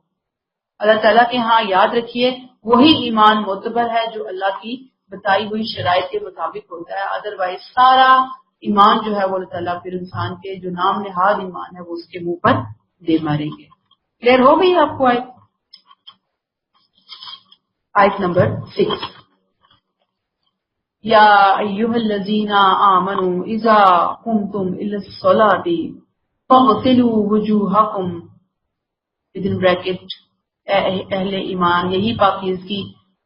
اللہ تعالیٰ کے ہاں یاد رکھیے وہی ایمان معتبر ہے جو اللہ کی بتائی ہوئی شرائط کے مطابق ہوتا ہے. ادروائز سارا ایمان جو ہے وہ اللہ تعالیٰ پھر انسان کے جو نام نہاد ایمان ہے وہ اس کے منہ پر دے ماریں گے. کلیئر ہو گئی آپ کو آیت نمبر 6. یا ایھا الذین آمنوا اذا قمتم الی الصلاۃ فاغسلوا وجوہکم ودن بریکٹ اہل ایمان یہی پاکیزگی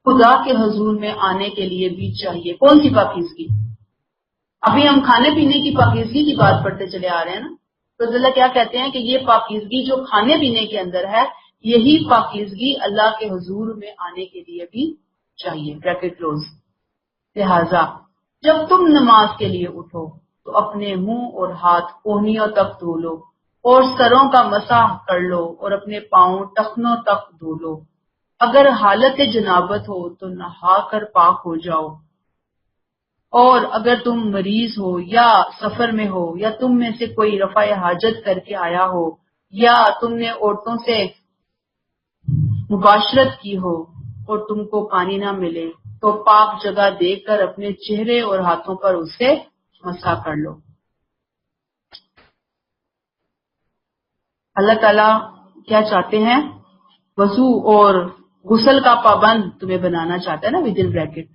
خدا کے حضور میں آنے کے لیے بھی چاہیے. کون سی پاکیزگی؟ ابھی ہم کھانے پینے کی پاکیزگی کی بات پڑھتے چلے آ رہے ہیں نا. تو اللہ کیا کہتے ہیں کہ یہ پاکیزگی جو کھانے پینے کے اندر ہے یہی پاکیزگی اللہ کے حضور میں آنے کے لیے بھی چاہیے. Bracket close. لہذا جب تم نماز کے لیے اٹھو تو اپنے منہ اور ہاتھ کونیوں تک دھو لو اور سروں کا مسح کر لو اور اپنے پاؤں ٹخنوں تک دھو لو۔ اگر حالت جنابت ہو تو نہا کر پاک ہو جاؤ، اور اگر تم مریض ہو یا سفر میں ہو یا تم میں سے کوئی رفع حاجت کر کے آیا ہو یا تم نے عورتوں سے مباشرت کی ہو اور تم کو پانی نہ ملے تو پاک جگہ دیکھ کر اپنے چہرے اور ہاتھوں پر اسے مسح کر لو۔ اللہ تعالیٰ کیا چاہتے ہیں؟ وضو اور غسل کا پابند تمہیں بنانا چاہتا ہے نا، ود ان بریکٹ،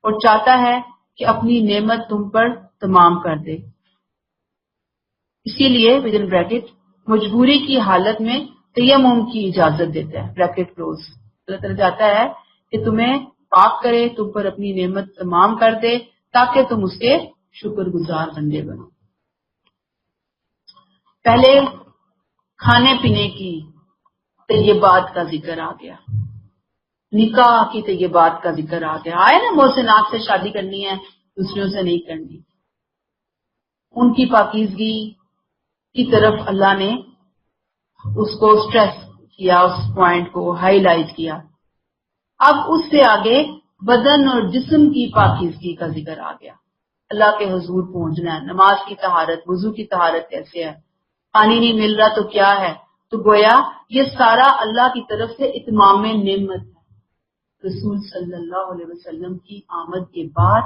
اور چاہتا ہے کہ اپنی نعمت تم پر تمام کر دے۔ اسی لیے ود ان بریکٹ مجبوری کی حالت میں تیمم کی اجازت دیتا ہے، بریکٹ کلوز۔ اللہ تعالیٰ چاہتا ہے کہ تمہیں پاک کرے، تم پر اپنی نعمت تمام کر دے تاکہ تم اس کے شکر گزار بندے بنو۔ پہلے کھانے پینے کی طیبات کا ذکر آ گیا، نکاح کی طیبات کا ذکر آ گیا۔ آئے نا محسنات سے شادی کرنی ہے، دوسروں سے نہیں کرنی، ان کی پاکیزگی کی طرف اللہ نے اس کو سٹریس کیا، اس پوائنٹ کو ہائی لائٹ کیا۔ اب اس سے آگے بدن اور جسم کی پاکیزگی کا ذکر آ گیا۔ اللہ کے حضور پہنچنا ہے، نماز کی طہارت، وضو کی طہارت کیسے ہے، پانی نہیں مل رہا تو کیا ہے، تو گویا یہ سارا اللہ کی طرف سے اتمام نعمت ہے۔ رسول صلی اللہ علیہ وسلم کی آمد کے بعد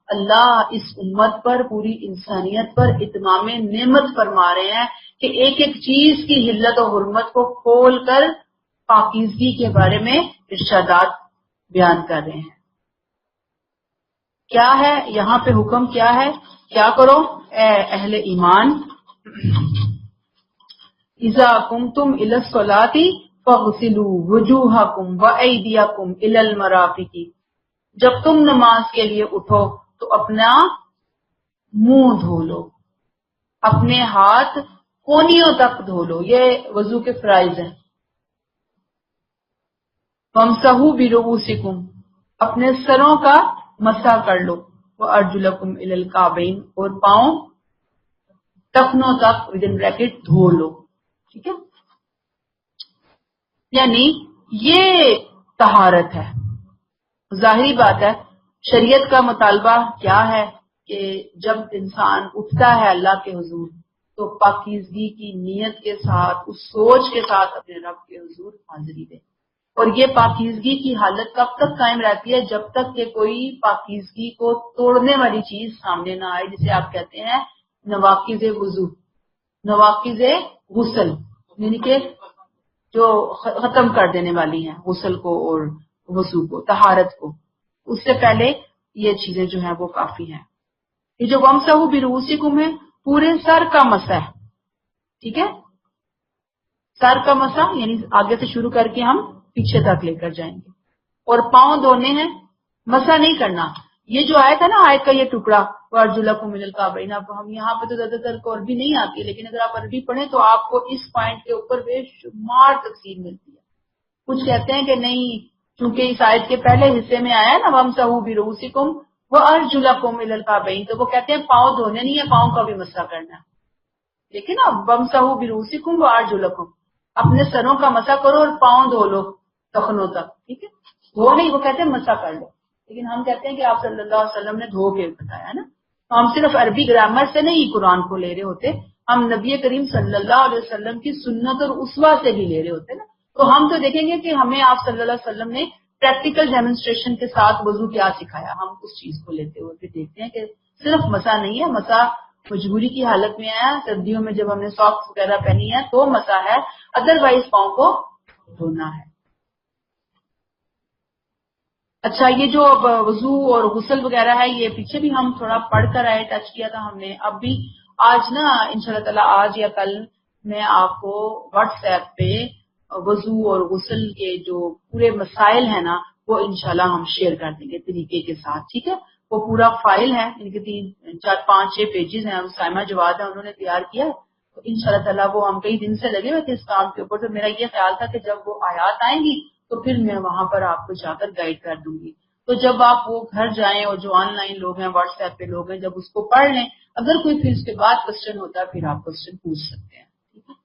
اللہ اس امت پر، پوری انسانیت پر اتمام نعمت فرما رہے ہیں کہ ایک ایک چیز کی حلت و حرمت کو کھول کر پاکیزگی کے بارے میں ارشادات بیان کر رہے ہیں۔ کیا ہے یہاں پہ حکم؟ کیا ہے؟ کیا کرو اے اہل ایمان، اذا قمتم الی الصلاۃ فاغسلوا وجوہکم وایدیکم الی المرافق، جب تم نماز کے لیے اٹھو تو اپنا منہ دھو لو، اپنے ہاتھ کونیوں تک دھو لو۔ یہ وضو کے فرائض ہیں۔ وامسحوا برؤوسکم، اپنے سروں کا مسح کر لو، وارجلکم الی الکعبین، اور پاؤں ٹخنوں تک ود ان بریکٹ دھو لو۔ ٹھیک ہے، یعنی یہ طہارت ہے۔ ظاہری بات ہے، شریعت کا مطالبہ کیا ہے کہ جب انسان اٹھتا ہے اللہ کے حضور تو پاکیزگی کی نیت کے ساتھ، اس سوچ کے ساتھ اپنے رب کے حضور حاضری دے۔ اور یہ پاکیزگی کی حالت کب تک قائم رہتی ہے؟ جب تک کہ کوئی پاکیزگی کو توڑنے والی چیز سامنے نہ آئے، جسے آپ کہتے ہیں نواقض وضو، نواقض غسل، یعنی کہ جو ختم کر دینے والی ہیں غسل کو اور وضو کو، طہارت کو۔ اس سے پہلے یہ چیزیں جو ہیں وہ کافی ہیں۔ یہ جو وامسحوا برؤوسکم ہے، پورے سر کا مسح ہے۔ ٹھیک ہے، سر کا مسح یعنی آگے سے شروع کر کے ہم پیچھے تک لے کر جائیں گے، اور پاؤں دھونے ہیں، مسح نہیں کرنا۔ یہ جو آیت ہے نا، آیت کا یہ ٹکڑا وارجلکم الی الکعبین، اب ہم یہاں پہ تو زیادہ تر کو عربی نہیں آتی، لیکن اگر آپ عربی پڑھیں تو آپ کو اس پوائنٹ کے اوپر بے شمار تفصیل ملتی ہے۔ کچھ کہتے ہیں کہ نہیں، چونکہ اس آیت کے پہلے حصے میں آیا نا وامسحوا برؤوسکم وارجلکم الی الکعبین، تو وہ کہتے ہیں پاؤں دھونے نہیں ہے، پاؤں کا بھی مسح کرنا ہے۔ لیکن نا وامسحوا برؤوسکم وارجلکم، اپنے سروں کا مسح کرو اور پاؤں دھو لو ٹخنوں تک۔ ٹھیک ہے، دھو نہیں، وہ کہتے ہیں مسح کر لو، لیکن ہم کہتے ہیں کہ آپ صلی اللہ علیہ وسلم نے دھو کے بتایا نا۔ تو ہم صرف عربی گرامر سے نہیں قرآن کو لے رہے ہوتے، ہم نبی کریم صلی اللہ علیہ وسلم کی سنت اور اسوہ سے بھی لے رہے ہوتے نا۔ تو ہم تو دیکھیں گے کہ ہمیں آپ صلی اللہ علیہ وسلم نے پریکٹیکل ڈیمونسٹریشن کے ساتھ وضو کیا سکھایا، ہم اس چیز کو لیتے ہوئے پھر دیکھتے ہیں کہ صرف مسح نہیں ہے، مسح مجبوری کی حالت میں ہے، سردیوں میں جب ہم نے ساکس وغیرہ پہنی ہے تو مسح ہے، ادروائز پاؤں کو دھونا ہے۔ اچھا، یہ جو اب وضو اور غسل وغیرہ ہے، یہ پیچھے بھی ہم تھوڑا پڑھ کر آئے، ٹچ کیا تھا ہم نے۔ اب بھی آج نا انشاءاللہ تعالی آج یا کل میں آپ کو واٹس ایپ پہ وضو اور غسل کے جو پورے مسائل ہیں نا وہ انشاءاللہ ہم شیئر کر دیں گے طریقے کے ساتھ۔ ٹھیک ہے، وہ پورا فائل ہے، ان کے 3 4 5 6 پیجز ہیں، سائمہ جواد ہے انہوں نے تیار کیا ہے۔ تو انشاءاللہ تعالی وہ ہم کئی دن سے لگے ہوئے تھے اس کام کے اوپر، تو میرا یہ خیال تھا کہ جب وہ آیات آئیں گی تو پھر میں وہاں پر آپ کو جا کر گائیڈ کر دوں گی۔ تو جب آپ وہ گھر جائیں اور جو آن لائن لوگ ہیں، واٹس ایپ پہ لوگ ہیں، جب اس کو پڑھ لیں، اگر کوئی پھر اس کے بعد کوشچن ہوتا ہے پھر آپ کوشچن پوچھ سکتے ہیں۔ ٹھیک ہے،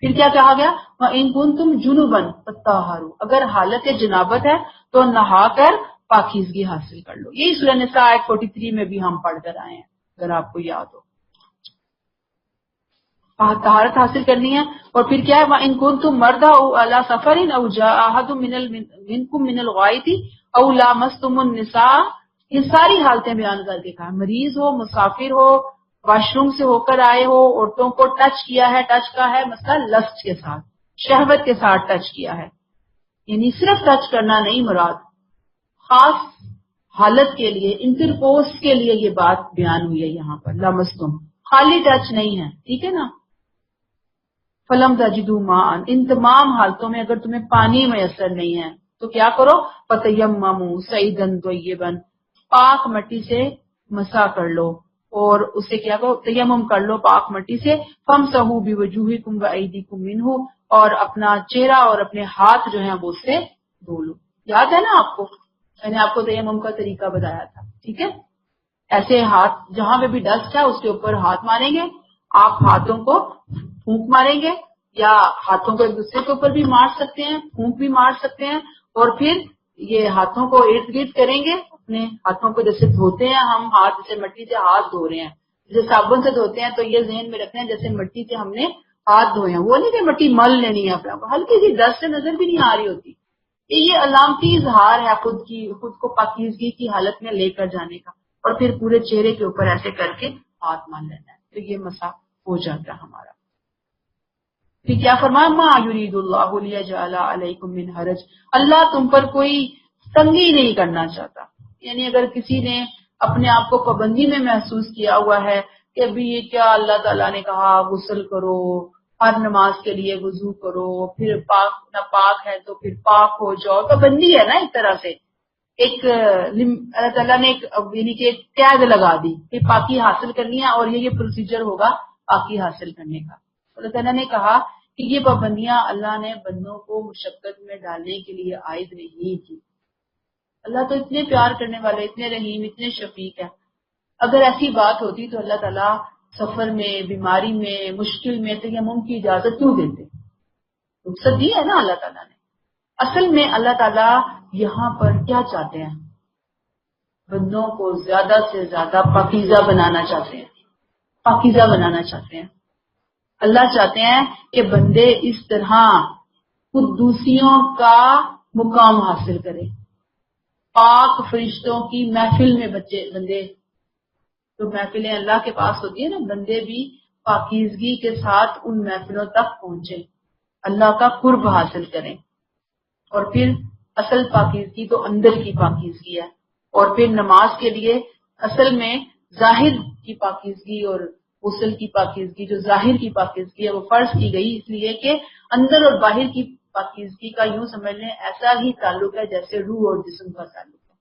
پھر کیا کہا گیا؟ وَإِن كُنتُمْ جُنُبًا فَطَّهَّرُوا، اگر حالت جنابت ہے تو نہا کر پاکیزگی حاصل کر لو. یہی سورہ نساء آیت 43 میں بھی ہم پڑھ کر آئے ہیں اگر آپ کو یاد ہو. طہارت حاصل کرنی ہے. اور پھر کیا ہے؟ وَإِن كُنتُمْ مَرْضَىٰ أَوْ عَلَىٰ سَفَرٍ أَوْ جَاءَ أَحَدٌ مِّنكُم مِّنَ الْغَائِطِ أَوْ لَامَسْتُمُ النِّسَاءَ، یہ ساری حالتیں بیان کر کے کہا. مریض ہو، مسافر ہو، واش روم سے ہو کر آئے ہو، عورتوں کو ٹچ کیا ہے. ٹچ کا ہے مسئلہ لسٹ کے ساتھ، شہوت کے ساتھ ٹچ کیا ہے، یعنی صرف ٹچ کرنا نہیں مراد، خاص حالت کے لیے، انٹرکورس کے لیے یہ بات بیان ہوئی ہے یہاں پر. لمستم خالی ٹچ نہیں ہے، ٹھیک ہے نا. فلم تجدوا ماء، ان تمام حالتوں میں اگر تمہیں پانی میسر نہیں ہے تو کیا کرو؟ فتیمموا صعیدا طیبا، پاک مٹی سے مسح کر لو، اور اسے کیا کرو؟ تیمم کر لو پاک مٹی سے. فامسحوا بوجوہکم وایدیکم منہ، اور اپنا چہرہ اور اپنے ہاتھ جو ہیں وہ اس سے دھو لو. یاد ہے نا آپ کو؟ میں نے آپ کو تیمم کا طریقہ بتایا تھا، ٹھیک ہے. ایسے ہاتھ جہاں پہ بھی ڈسٹ ہے اس کے اوپر ہاتھ ماریں گے. آپ ہاتھوں کو پھونک ماریں گے، یا ہاتھوں کو ایک دوسرے کے اوپر بھی مار سکتے ہیں، پھونک بھی مار سکتے ہیں. اور پھر یہ ہاتھوں کو ارد گرد کریں گے، اپنے ہاتھوں کو جیسے دھوتے ہیں ہم ہاتھ، جیسے مٹی سے ہاتھ دھو رہے ہیں، جیسے صابن سے دھوتے ہیں، تو یہ ذہن میں رکھتے ہیں جیسے مٹی سے ہم نے ہاتھ دھوئے ہیں. وہ نہیں کہ مٹی مل لینی ہے اپنے آپ کو، ہلکی سی ڈسٹ سے نظر بھی نہیں آ رہی ہوتی. یہ علامتی اظہار ہے خود کو پاکیزگی کی حالت میں لے کر جانے کا. اور پھر پورے چہرے کے اوپر ایسے کر کے ہاتھ مان لینا ہے، تو یہ مسح ہو جاتا ہے ہمارا. پھر کیا فرمایا؟ ما یرید اللہ لیجعل علیکم من حرج، اللہ تم پر کوئی تنگی نہیں کرنا چاہتا. یعنی اگر کسی نے اپنے آپ کو پابندی میں محسوس کیا ہوا ہے کہ ابھی یہ کیا اللہ تعالیٰ نے کہا غسل کرو، ہر نماز کے لیے وضو کرو، پھر پاک نہ پاک ہے تو پھر پاک ہو جاؤ، پابندی ہے نا ایک طرح سے. ایک اللہ تعالیٰ نے یعنی کہ ایک قید لگا دی کہ پاکی حاصل کرنی ہے اور یہ پروسیجر ہوگا پاکی حاصل کرنے کا. اللہ تعالیٰ نے کہا کہ یہ پابندیاں اللہ نے بندوں کو مشقت میں ڈالنے کے لیے عائد نہیں کی. اللہ تو اتنے پیار کرنے والے، اتنے رحیم، اتنے شفیق ہے. اگر ایسی بات ہوتی تو اللہ تعالیٰ سفر میں، بیماری میں، مشکل میں تیمم کی اجازت کیوں دیتے؟ رخصت دی ہے نا اللہ تعالیٰ نے. اصل میں اللہ تعالیٰ یہاں پر کیا چاہتے ہیں؟ بندوں کو زیادہ سے زیادہ پاکیزہ بنانا چاہتے ہیں، پاکیزہ بنانا چاہتے ہیں. اللہ چاہتے ہیں کہ بندے اس طرح قدوسیوں کا مقام حاصل کریں. پاک فرشتوں کی محفل میں بندے، جو محفلیں اللہ کے پاس ہوتی ہیں نا، بندے بھی پاکیزگی کے ساتھ ان محفلوں تک پہنچیں، اللہ کا قرب حاصل کریں. اور پھر اصل پاکیزگی تو اندر کی پاکیزگی ہے. اور پھر نماز کے لیے اصل میں ظاہر کی پاکیزگی اور غسل کی پاکیزگی، جو ظاہر کی پاکیزگی ہے وہ فرض کی گئی، اس لیے کہ اندر اور باہر کی پاکیزگی کا یوں سمجھ لیں ایسا ہی تعلق ہے جیسے روح اور جسم کا تعلق ہے.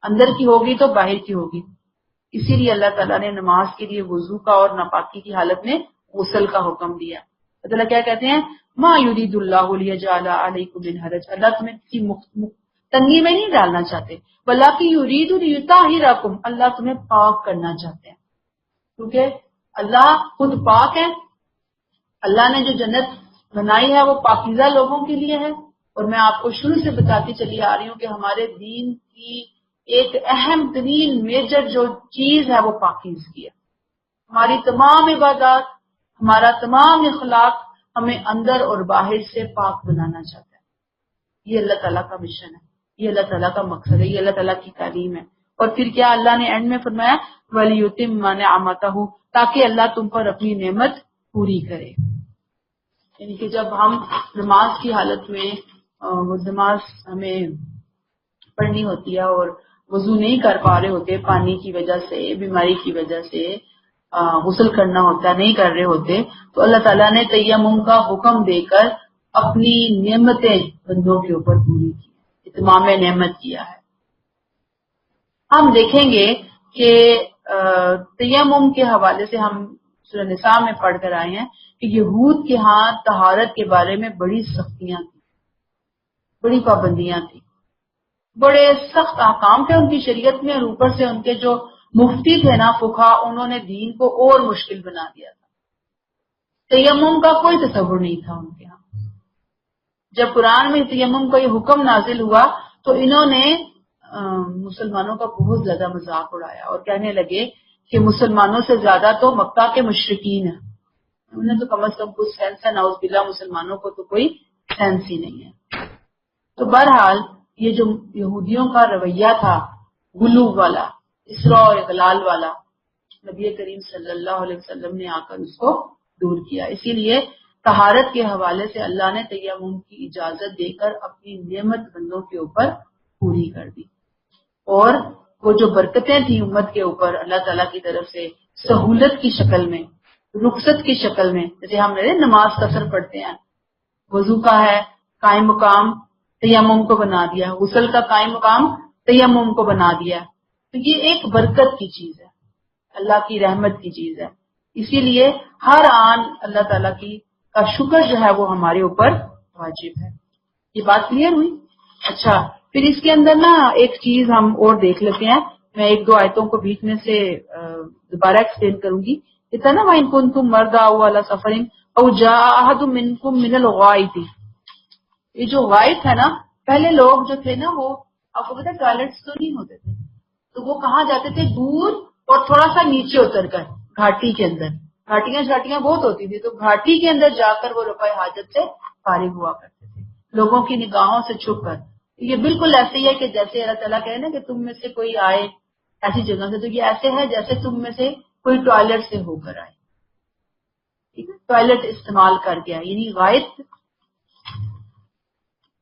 اندر کی ہوگی تو باہر کی ہوگی. اسی لیے اللہ تعالیٰ نے نماز کے لیے وضو کا اور ناپاکی کی حالت میں غسل کا حکم دیا. اللہ تعالیٰ کیا کہتے ہیں؟ ما یرید اللہ لیجعل علیکم من حرج، اللہ تمہیں کسی تنگی میں نہیں ڈالنا چاہتے، بلکہ یرید لیطہرکم، اللہ تمہیں پاک کرنا چاہتے ہیں. کیونکہ اللہ خود پاک ہے. اللہ نے جو جنت بنائی ہے وہ پاکیزہ لوگوں کے لیے ہے. اور میں آپ کو شروع سے بتاتی چلی آ رہی ہوں کہ ہمارے دین کی ایک اہم ترین میجر جو چیز ہے وہ پاکیزگی ہے. ہماری تمام عبادات، ہمارا تمام اخلاق ہمیں اندر اور باہر سے پاک بنانا چاہتا ہے. یہ اللہ تعالیٰ کا مشن ہے، یہ اللہ تعالیٰ کا مقصد ہے، یہ اللہ تعالیٰ کی تعلیم ہے. اور پھر کیا اللہ نے اینڈ میں فرمایا؟ وَلِيُتِمَّ نِعْمَتَهُ، تاکہ اللہ تم پر اپنی نعمت پوری کرے. یعنی کہ جب ہم نماز کی حالت میں وہ نماز ہمیں پڑھنی ہوتی ہے اور وضو نہیں کر پا رہے ہوتے، پانی کی وجہ سے، بیماری کی وجہ سے غسل کرنا ہوتا ہے، نہیں کر رہے ہوتے، تو اللہ تعالیٰ نے تیمم کا حکم دے کر اپنی نعمتیں بندوں کے اوپر پوری کی، اتمام نعمت کیا ہے. ہم دیکھیں گے کہ تیمم کے حوالے سے ہم سورہ نساء میں پڑھ کر آئے ہیں کہ یہود کے ہاں طہارت کے بارے میں بڑی سختیاں تھیں، بڑی پابندیاں تھیں، بڑے سخت احکام تھے ان کی شریعت میں. اور اوپر سے ان کے جو مفتی تھے نا فقہا، انہوں نے دین کو اور مشکل بنا دیا تھا. تیمم کا کوئی تصور نہیں تھا ان کے ہاں. جب قرآن میں تیمم کا یہ حکم نازل ہوا تو انہوں نے مسلمانوں کا بہت زیادہ مذاق اڑایا اور کہنے لگے کہ مسلمانوں سے زیادہ تو مکہ کے مشرکین ہیں، انہیں تو کم از کم کچھ سینس ہے، نعوذ باللہ مسلمانوں کو تو کوئی سینس ہی نہیں ہے. تو بہرحال یہ جو یہودیوں کا رویہ تھا غلو والا، اسراء اور اغلال والا، نبی کریم صلی اللہ علیہ وسلم نے آ کر اس کو دور کیا. اسی لیے طہارت کے حوالے سے اللہ نے تیمم کی اجازت دے کر اپنی نعمت بندوں کے اوپر پوری کر دی. اور وہ جو برکتیں تھیں امت کے اوپر اللہ تعالیٰ کی طرف سے سہولت کی شکل میں، رخصت کی شکل میں، جیسے ہم نماز قصر پڑھتے ہیں، وضو کا ہے قائم مقام تیمم کو بنا دیا، غسل کا قائم مقام تیمم کو بنا دیا. تو یہ ایک برکت کی چیز ہے، اللہ کی رحمت کی چیز ہے. اسی لیے ہر آن اللہ تعالیٰ کی کا شکر جو ہے وہ ہمارے اوپر واجب ہے. یہ بات کلیئر ہوئی؟ اچھا، پھر اس کے اندر نا ایک چیز ہم اور دیکھ لیتے ہیں. میں ایک دو آیتوں کو بیچ میں سے دوبارہ ایکسپلین کروں گی. اتنا نا وَإِن كُنتُم مَرْضَىٰ أَوْ عَلَىٰ سَفَرٍ أَوْ جَاءَ أَحَدٌ مِّنكُم مِّنَ الْغَائِطِ. یہ جو غائط ہے نا، پہلے لوگ جو تھے نا وہ آپ کو پتا ٹوائلٹس تو نہیں ہوتے تھے، تو وہ کہاں جاتے تھے؟ دور اور تھوڑا سا نیچے اتر کر گھاٹی کے اندر. گھاٹیاں شاٹیاں بہت ہوتی تھی، تو گھاٹی کے اندر جا کر وہ رفع حاجت سے فارغ ہوا کرتے تھے، لوگوں کی نگاہوں سے چھپ کر. یہ بالکل ایسے ہی ہے کہ جیسے اللہ تعالیٰ کہے نا کہ تم میں سے کوئی آئے ایسی جگہ سے، تو یہ ایسے ہے جیسے تم میں سے کوئی ٹوائلٹ سے ہو کر آئے. ٹھیک ہے، ٹوائلٹ استعمال کر کے آئے، یعنی غائط.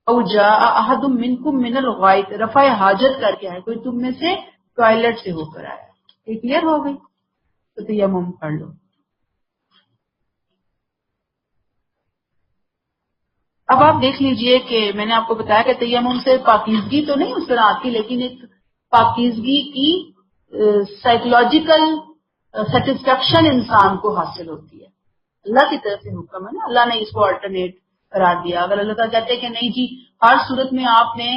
او جاء احد منکم من الغائط، رفع حاجت کر کے آئے، کوئی تم میں سے ٹوائلٹ سے ہو کر آیا. یہ کلیئر ہو گئی؟ تو تیمم کر لو. اب آپ دیکھ لیجئے کہ میں نے آپ کو بتایا کہ تیمم سے پاکیزگی تو نہیں اس طرح آتی، لیکن ایک پاکیزگی کی سائیکولوجیکل سیٹسفیکشن انسان کو حاصل ہوتی ہے. اللہ کی طرف سے حکم ہے نا، اللہ نے اس کو الٹرنیٹ قرار دیا. اگر اللہ تعالیٰ کہتے ہیں کہ نہیں جی ہر صورت میں آپ نے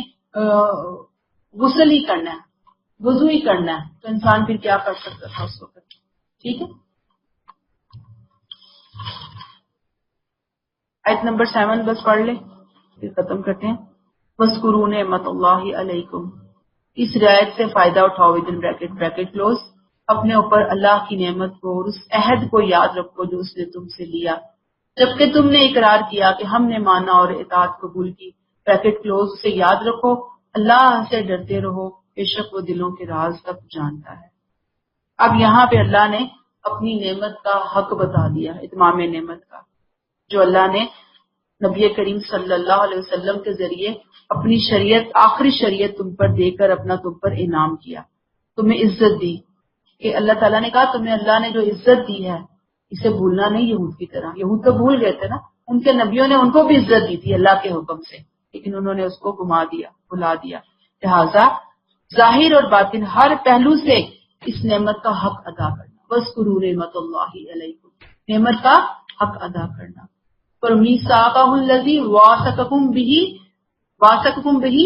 غسل ہی کرنا ہے، وضو ہی کرنا ہے، تو انسان پھر کیا کر سکتا تھا اس وقت؟ ٹھیک ہے، آیت نمبر 7 بس پڑھ لیں پھر ختم کرتے ہیں. وَاذْكُرُوا نِعْمَتَ اللَّهِ عَلَيْكُمْ، اس رعایت سے فائدہ اٹھاؤ ودن بریکٹ کلوز، اپنے اوپر اللہ کی نعمت کو اور اس عہد کو یاد رکھو جو اس نے تم سے لیا جبکہ تم نے اقرار کیا کہ ہم نے مانا اور اطاعت قبول کی. بریکٹ کلوز، اسے یاد رکھو، اللہ سے ڈرتے رہو، بے شک وہ دلوں کے راز تک جانتا ہے. اب یہاں پہ اللہ نے اپنی نعمت کا حق بتا دیا، اتمام نعمت کا، جو اللہ نے نبی کریم صلی اللہ علیہ وسلم کے ذریعے اپنی شریعت، آخری شریعت تم پر دے کر اپنا تم پر انعام کیا، تمہیں عزت دی. کہ اللہ تعالیٰ نے کہا تمہیں اللہ نے جو عزت دی ہے اسے بھولنا نہیں. یہود کی طرح، یہود تو بھول گئے تھے نا، ان کے نبیوں نے ان کو بھی عزت دی تھی اللہ کے حکم سے، لیکن انہوں نے اس کو گما دیا، بھلا دیا. لہذا ظاہر اور باطن ہر پہلو سے اس نعمت کا حق ادا کرنا. وَاذْكُرُوا نِعْمَتَ اللَّهِ عَلَيْكُمْ، نعمت کا حق ادا کرنا. وَمِيثَاقَهُ الَّذِي وَاثَقَكُم بِهِ،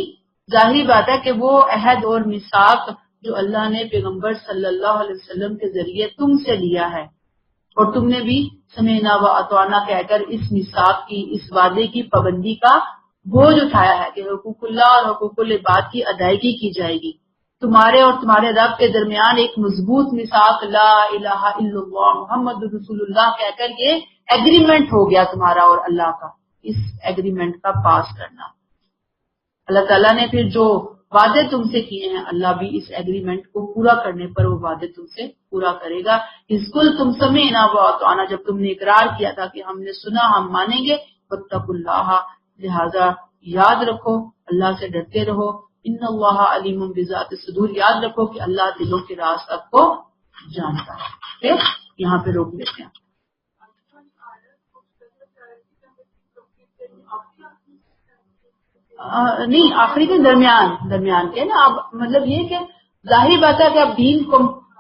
ظاہری بات ہے کہ وہ عہد اور میثاق جو اللہ نے پیغمبر صلی اللہ علیہ وسلم کے ذریعے تم سے لیا ہے، اور تم نے بھی سمعنا و اطعنا کہہ کر اس میثاق کی، اس وعدے کی پابندی کا بوجھ اٹھایا ہے کہ حقوق اللہ اور حقوق العباد کی ادائیگی کی جائے گی. تمہارے اور تمہارے رب کے درمیان ایک مضبوط میثاق لا الہ الا اللہ محمد رسول اللہ کہہ کر یہ ایگریمنٹ ہو گیا تمہارا اور اللہ کا. اس ایگریمنٹ کا پاس کرنا، اللہ تعالیٰ نے پھر جو وعدے تم سے کیے ہیں، اللہ بھی اس ایگریمنٹ کو پورا کرنے پر وہ وعدے تم سے پورا کرے گا. اس کل تم سمعنا و اطعنا، جب تم نے اقرار کیا تھا کہ ہم نے سنا، ہم مانیں گے. واتقوا اللہ، لہذا یاد رکھو، اللہ سے ڈرتے رہو. ان اللہ علیم بذات الصدور، یاد رکھو کہ اللہ دلوں کے راز تک کو جانتا ہے. پھر یہاں پہ روک لیتے ہیں. نہیں، آخری کے درمیان کے نا. اب مطلب یہ کہ ظاہری بات ہے کہ اب دین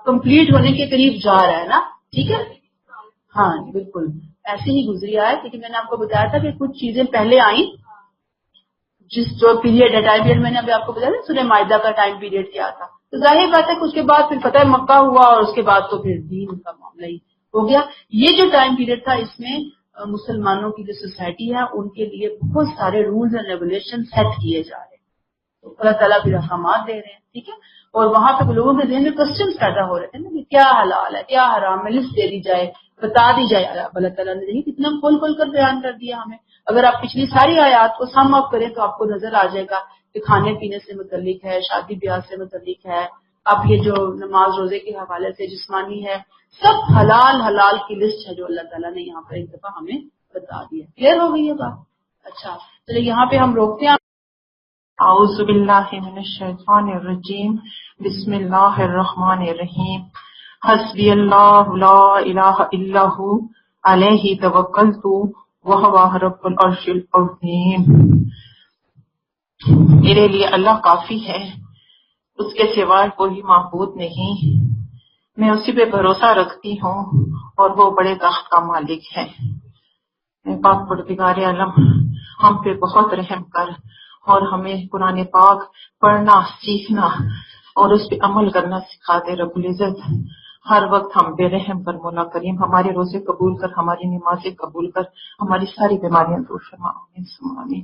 کمپلیٹ ہونے کے قریب جا رہا ہے نا. ٹھیک ہے، ہاں بالکل ایسے ہی گزری آیا، کیونکہ میں نے آپ کو بتایا تھا کہ کچھ چیزیں پہلے آئیں، جو پیریڈ ہے، ٹائم پیریڈ میں نے ابھی آپ کو بتایا تھا سورہ مائدہ کا ٹائم پیریڈ کیا تھا. تو ظاہر بات ہے کہ اس کے بعد پھر فتح مکہ ہوا، اور اس کے بعد تو پھر دین کا معاملہ ہی ہو گیا. یہ جو ٹائم پیریڈ تھا اس میں مسلمانوں کی جو سوسائٹی ہے ان کے لیے بہت سارے رولز اینڈ ریگولیشن سیٹ کیے جا رہے ہیں. تو اللہ تعالیٰ بھی رحمات دے رہے ہیں. ٹھیک ہے. اور وہاں پہ لوگوں کے ذہن میں کوسچنس پیدا ہو رہے تھے نا کہ کیا حلال ہے کیا حرام ہے, لسٹ دے دی جائے, بتا دی جائے. اللہ تعالیٰ نے دیکھیے کتنا کھول کھول کر بیان کر دیا ہمیں. اگر آپ پچھلی ساری آیات کو سم اپ کریں تو آپ کو نظر آ جائے گا کہ کھانے پینے سے متعلق ہے, شادی بیاہ سے متعلق ہے, آپ یہ جو نماز روزے کے حوالے سے جسمانی ہے, سب حلال کی لسٹ ہے جو اللہ تعالیٰ نے یہاں پر ایک دفعہ ہمیں بتا دیا. کلیئر ہو گئی ہے بات؟ اچھا چلیے یہاں پہ ہم روکتے ہیں. اعوذ باللہ من الشیطان الرجیم. بسم اللہ الرحمن الرحیم. حسبی اللہ لا الہ الا ہو علیہ توکلت وہو رب العرش العظیم. میرے لیے اللہ کافی ہے, اس کے سوا کوئی معبود نہیں. میں اسی پہ بھروسہ رکھتی ہوں اور وہ بڑے تخت کا مالک ہے. پاک پروردگار عالم ہم پہ بہت رحم کر اور ہمیں قرآن پاک پڑھنا سیکھنا اور اس پہ عمل کرنا سکھا دے. رب العزت ہر وقت ہم بے رحم کر مولا کریم ہمارے روزے قبول کر, ہماری نمازیں قبول کر, ہماری ساری بیماریاں دور فرما. آمین.